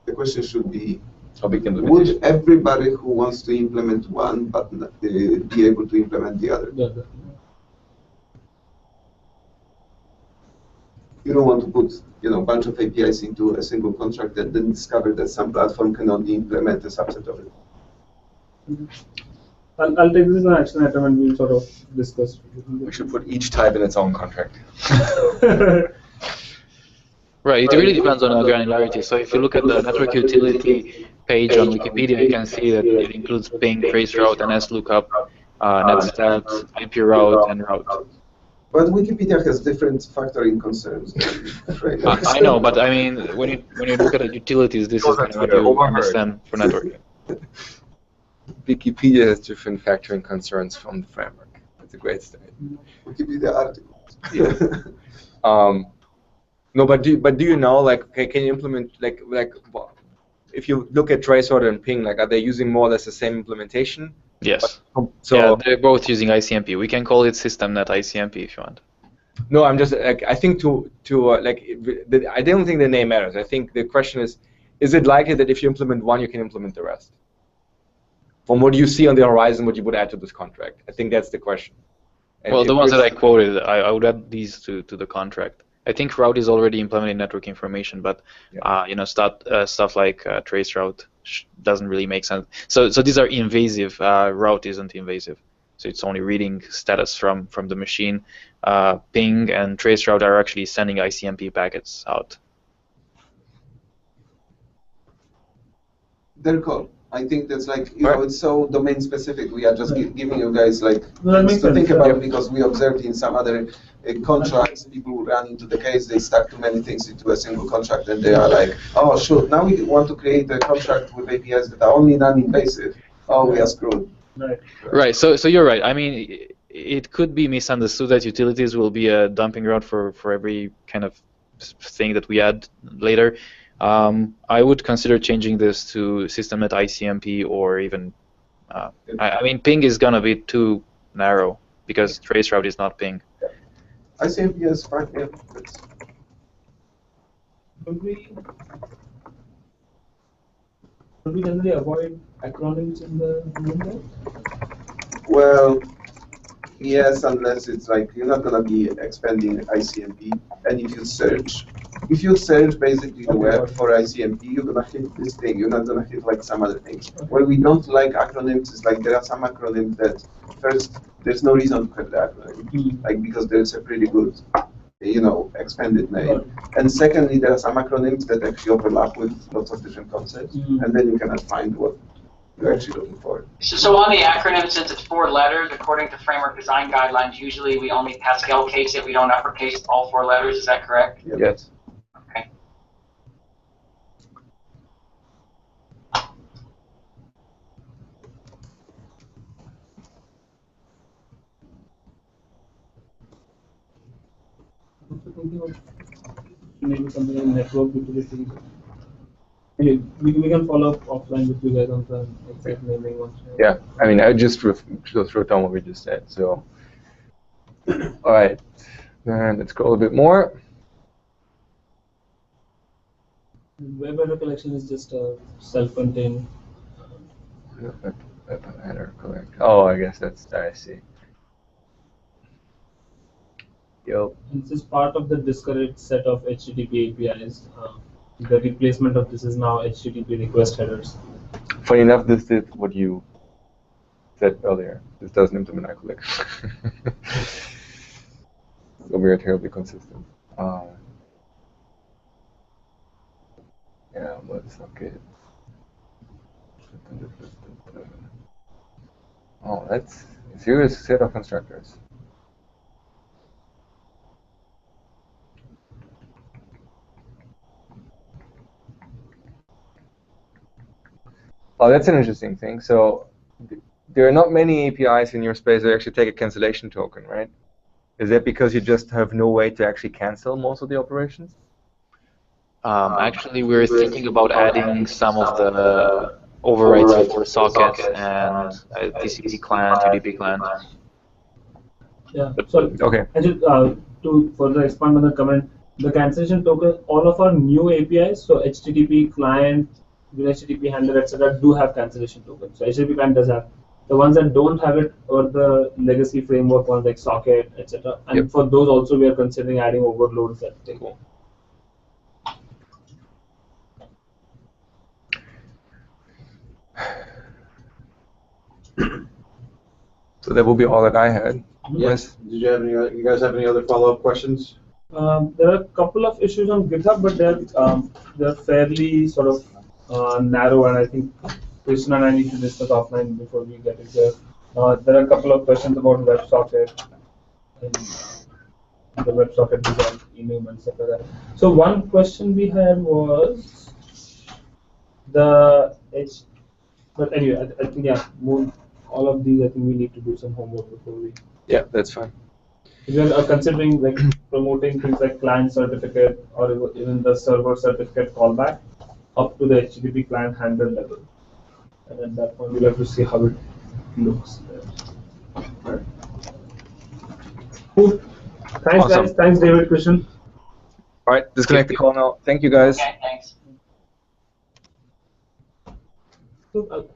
C: The question should be,
A: How big the
C: would everybody who wants to implement one but be able to implement the other?
F: Yeah.
C: You don't want to put a bunch of APIs into a single contract and then discover that some platform can only implement a subset of it.
F: I'll take this as an action item and we'll sort of discuss.
A: We should put each type in its own contract.
E: Right, it really depends on granularity. So if you look at the network utility page on Wikipedia, you can see that it includes ping, traceroute, and slookup, netstat, IP route, and route.
C: But Wikipedia has different factoring concerns.
E: I know, but I mean, when you look at the utilities, this is kind of what you understand for networking.
A: Wikipedia has different factoring concerns from the framework. That's a great statement.
C: Wikipedia articles.
A: Yeah. No, but do you know, like, okay, can you implement like if you look at traceroute and ping, like, are they using more or less the same implementation?
E: Yes.
A: So
E: yeah, they're both using ICMP. We can call it systemnet ICMP if you want.
A: No, I'm just like, I think I don't think the name matters. I think the question is it likely that if you implement one, you can implement the rest? From what you see on the horizon, what you would add to this contract? I think that's the question. And
E: well, the ones that I quoted, I would add these to the contract. I think route is already implementing network information, but stuff like traceroute doesn't really make sense. So these are invasive. Route isn't invasive, so it's only reading status from the machine. Ping and traceroute are actually sending ICMP packets out.
C: Their call. I think that's like, it's so domain specific. We are just giving you guys like things to think about because we observed in some other contracts, people who run into the case, they stack too many things into a single contract and they are like, oh, shoot, now we want to create a contract with APIs that are only non-invasive. Oh, we are screwed.
E: Right. So you're right. I mean, it could be misunderstood that utilities will be a dumping ground for every kind of thing that we add later. I would consider changing this to systemnet ICMP or even, I mean, ping is going to be too narrow because traceroute is not ping.
C: ICMP is fine, yeah.
F: Could we generally avoid acronyms in the window?
C: Well, yes, unless it's like you're not going to be expanding ICMP. And if you search basically the web for ICMP, you're going to hit this thing. You're not going to hit like some other things. Where we don't like acronyms is like there are some acronyms that first, there's no reason to have the acronym, like because there's a pretty good, expanded name. And secondly, there are some acronyms that actually overlap with lots of different concepts, and then you cannot find what you're actually looking for.
G: So on the acronym, since it's 4 letters, according to framework design guidelines, usually we only Pascal case it. We don't uppercase all 4 letters. Is that correct?
C: Yep.
A: Yes.
G: Okay.
F: Maybe something in network utility. Okay, we can follow up offline with you guys on the exact naming once.
A: Yeah, I mean, I just wrote down what we just said. So, all right, then let's go a bit more.
F: Web header collection is just a self-contained.
A: Web header collect. Oh, I guess I see. Yep.
F: This is part of the discouraged set of HTTP APIs. The replacement of this is now HTTP request headers.
A: Funny enough, this did what you said earlier. This doesn't implement iCollect. So we are terribly consistent. Yeah, WebSocket. Oh, that's a serious set of constructors. Oh, that's an interesting thing. So there are not many APIs in your space that actually take a cancellation token, right? Is that because you just have no way to actually cancel most of the operations?
E: Actually, we're thinking about adding some of the overrides for sockets and TCP client, UDP client.
F: Yeah. So
A: okay.
F: to further expand on the comment, the cancellation token, all of our new APIs, so HTTP client, HTTP handler, etc., do have cancellation tokens. So HTTP client does have. The ones that don't have it are the legacy framework ones like Socket, etc. And for those also, we are considering adding overloads that thing.
A: So that will be all that I had.
H: Yes. Did you have any? You guys have any other follow-up questions?
F: There are a couple of issues on GitHub, but they're fairly sort of narrow, and I think Krishna and I need to discuss offline before we get it there. There are a couple of questions about WebSocket and the WebSocket design, enum, and stuff like that. So one question we had was the H. But anyway, I think all of these, I think we need to do some homework before we.
A: Yeah, that's fine.
F: If you are considering like promoting things like client certificate or even the server certificate callback up to the HTTP client handle level, and at that point we'll have to see how it looks. Right. Cool. Thanks,
A: Awesome.
F: guys. Thanks, David, Christian.
A: All right, disconnect the call now. Thank you, guys.
G: Okay, thanks.
F: Cool.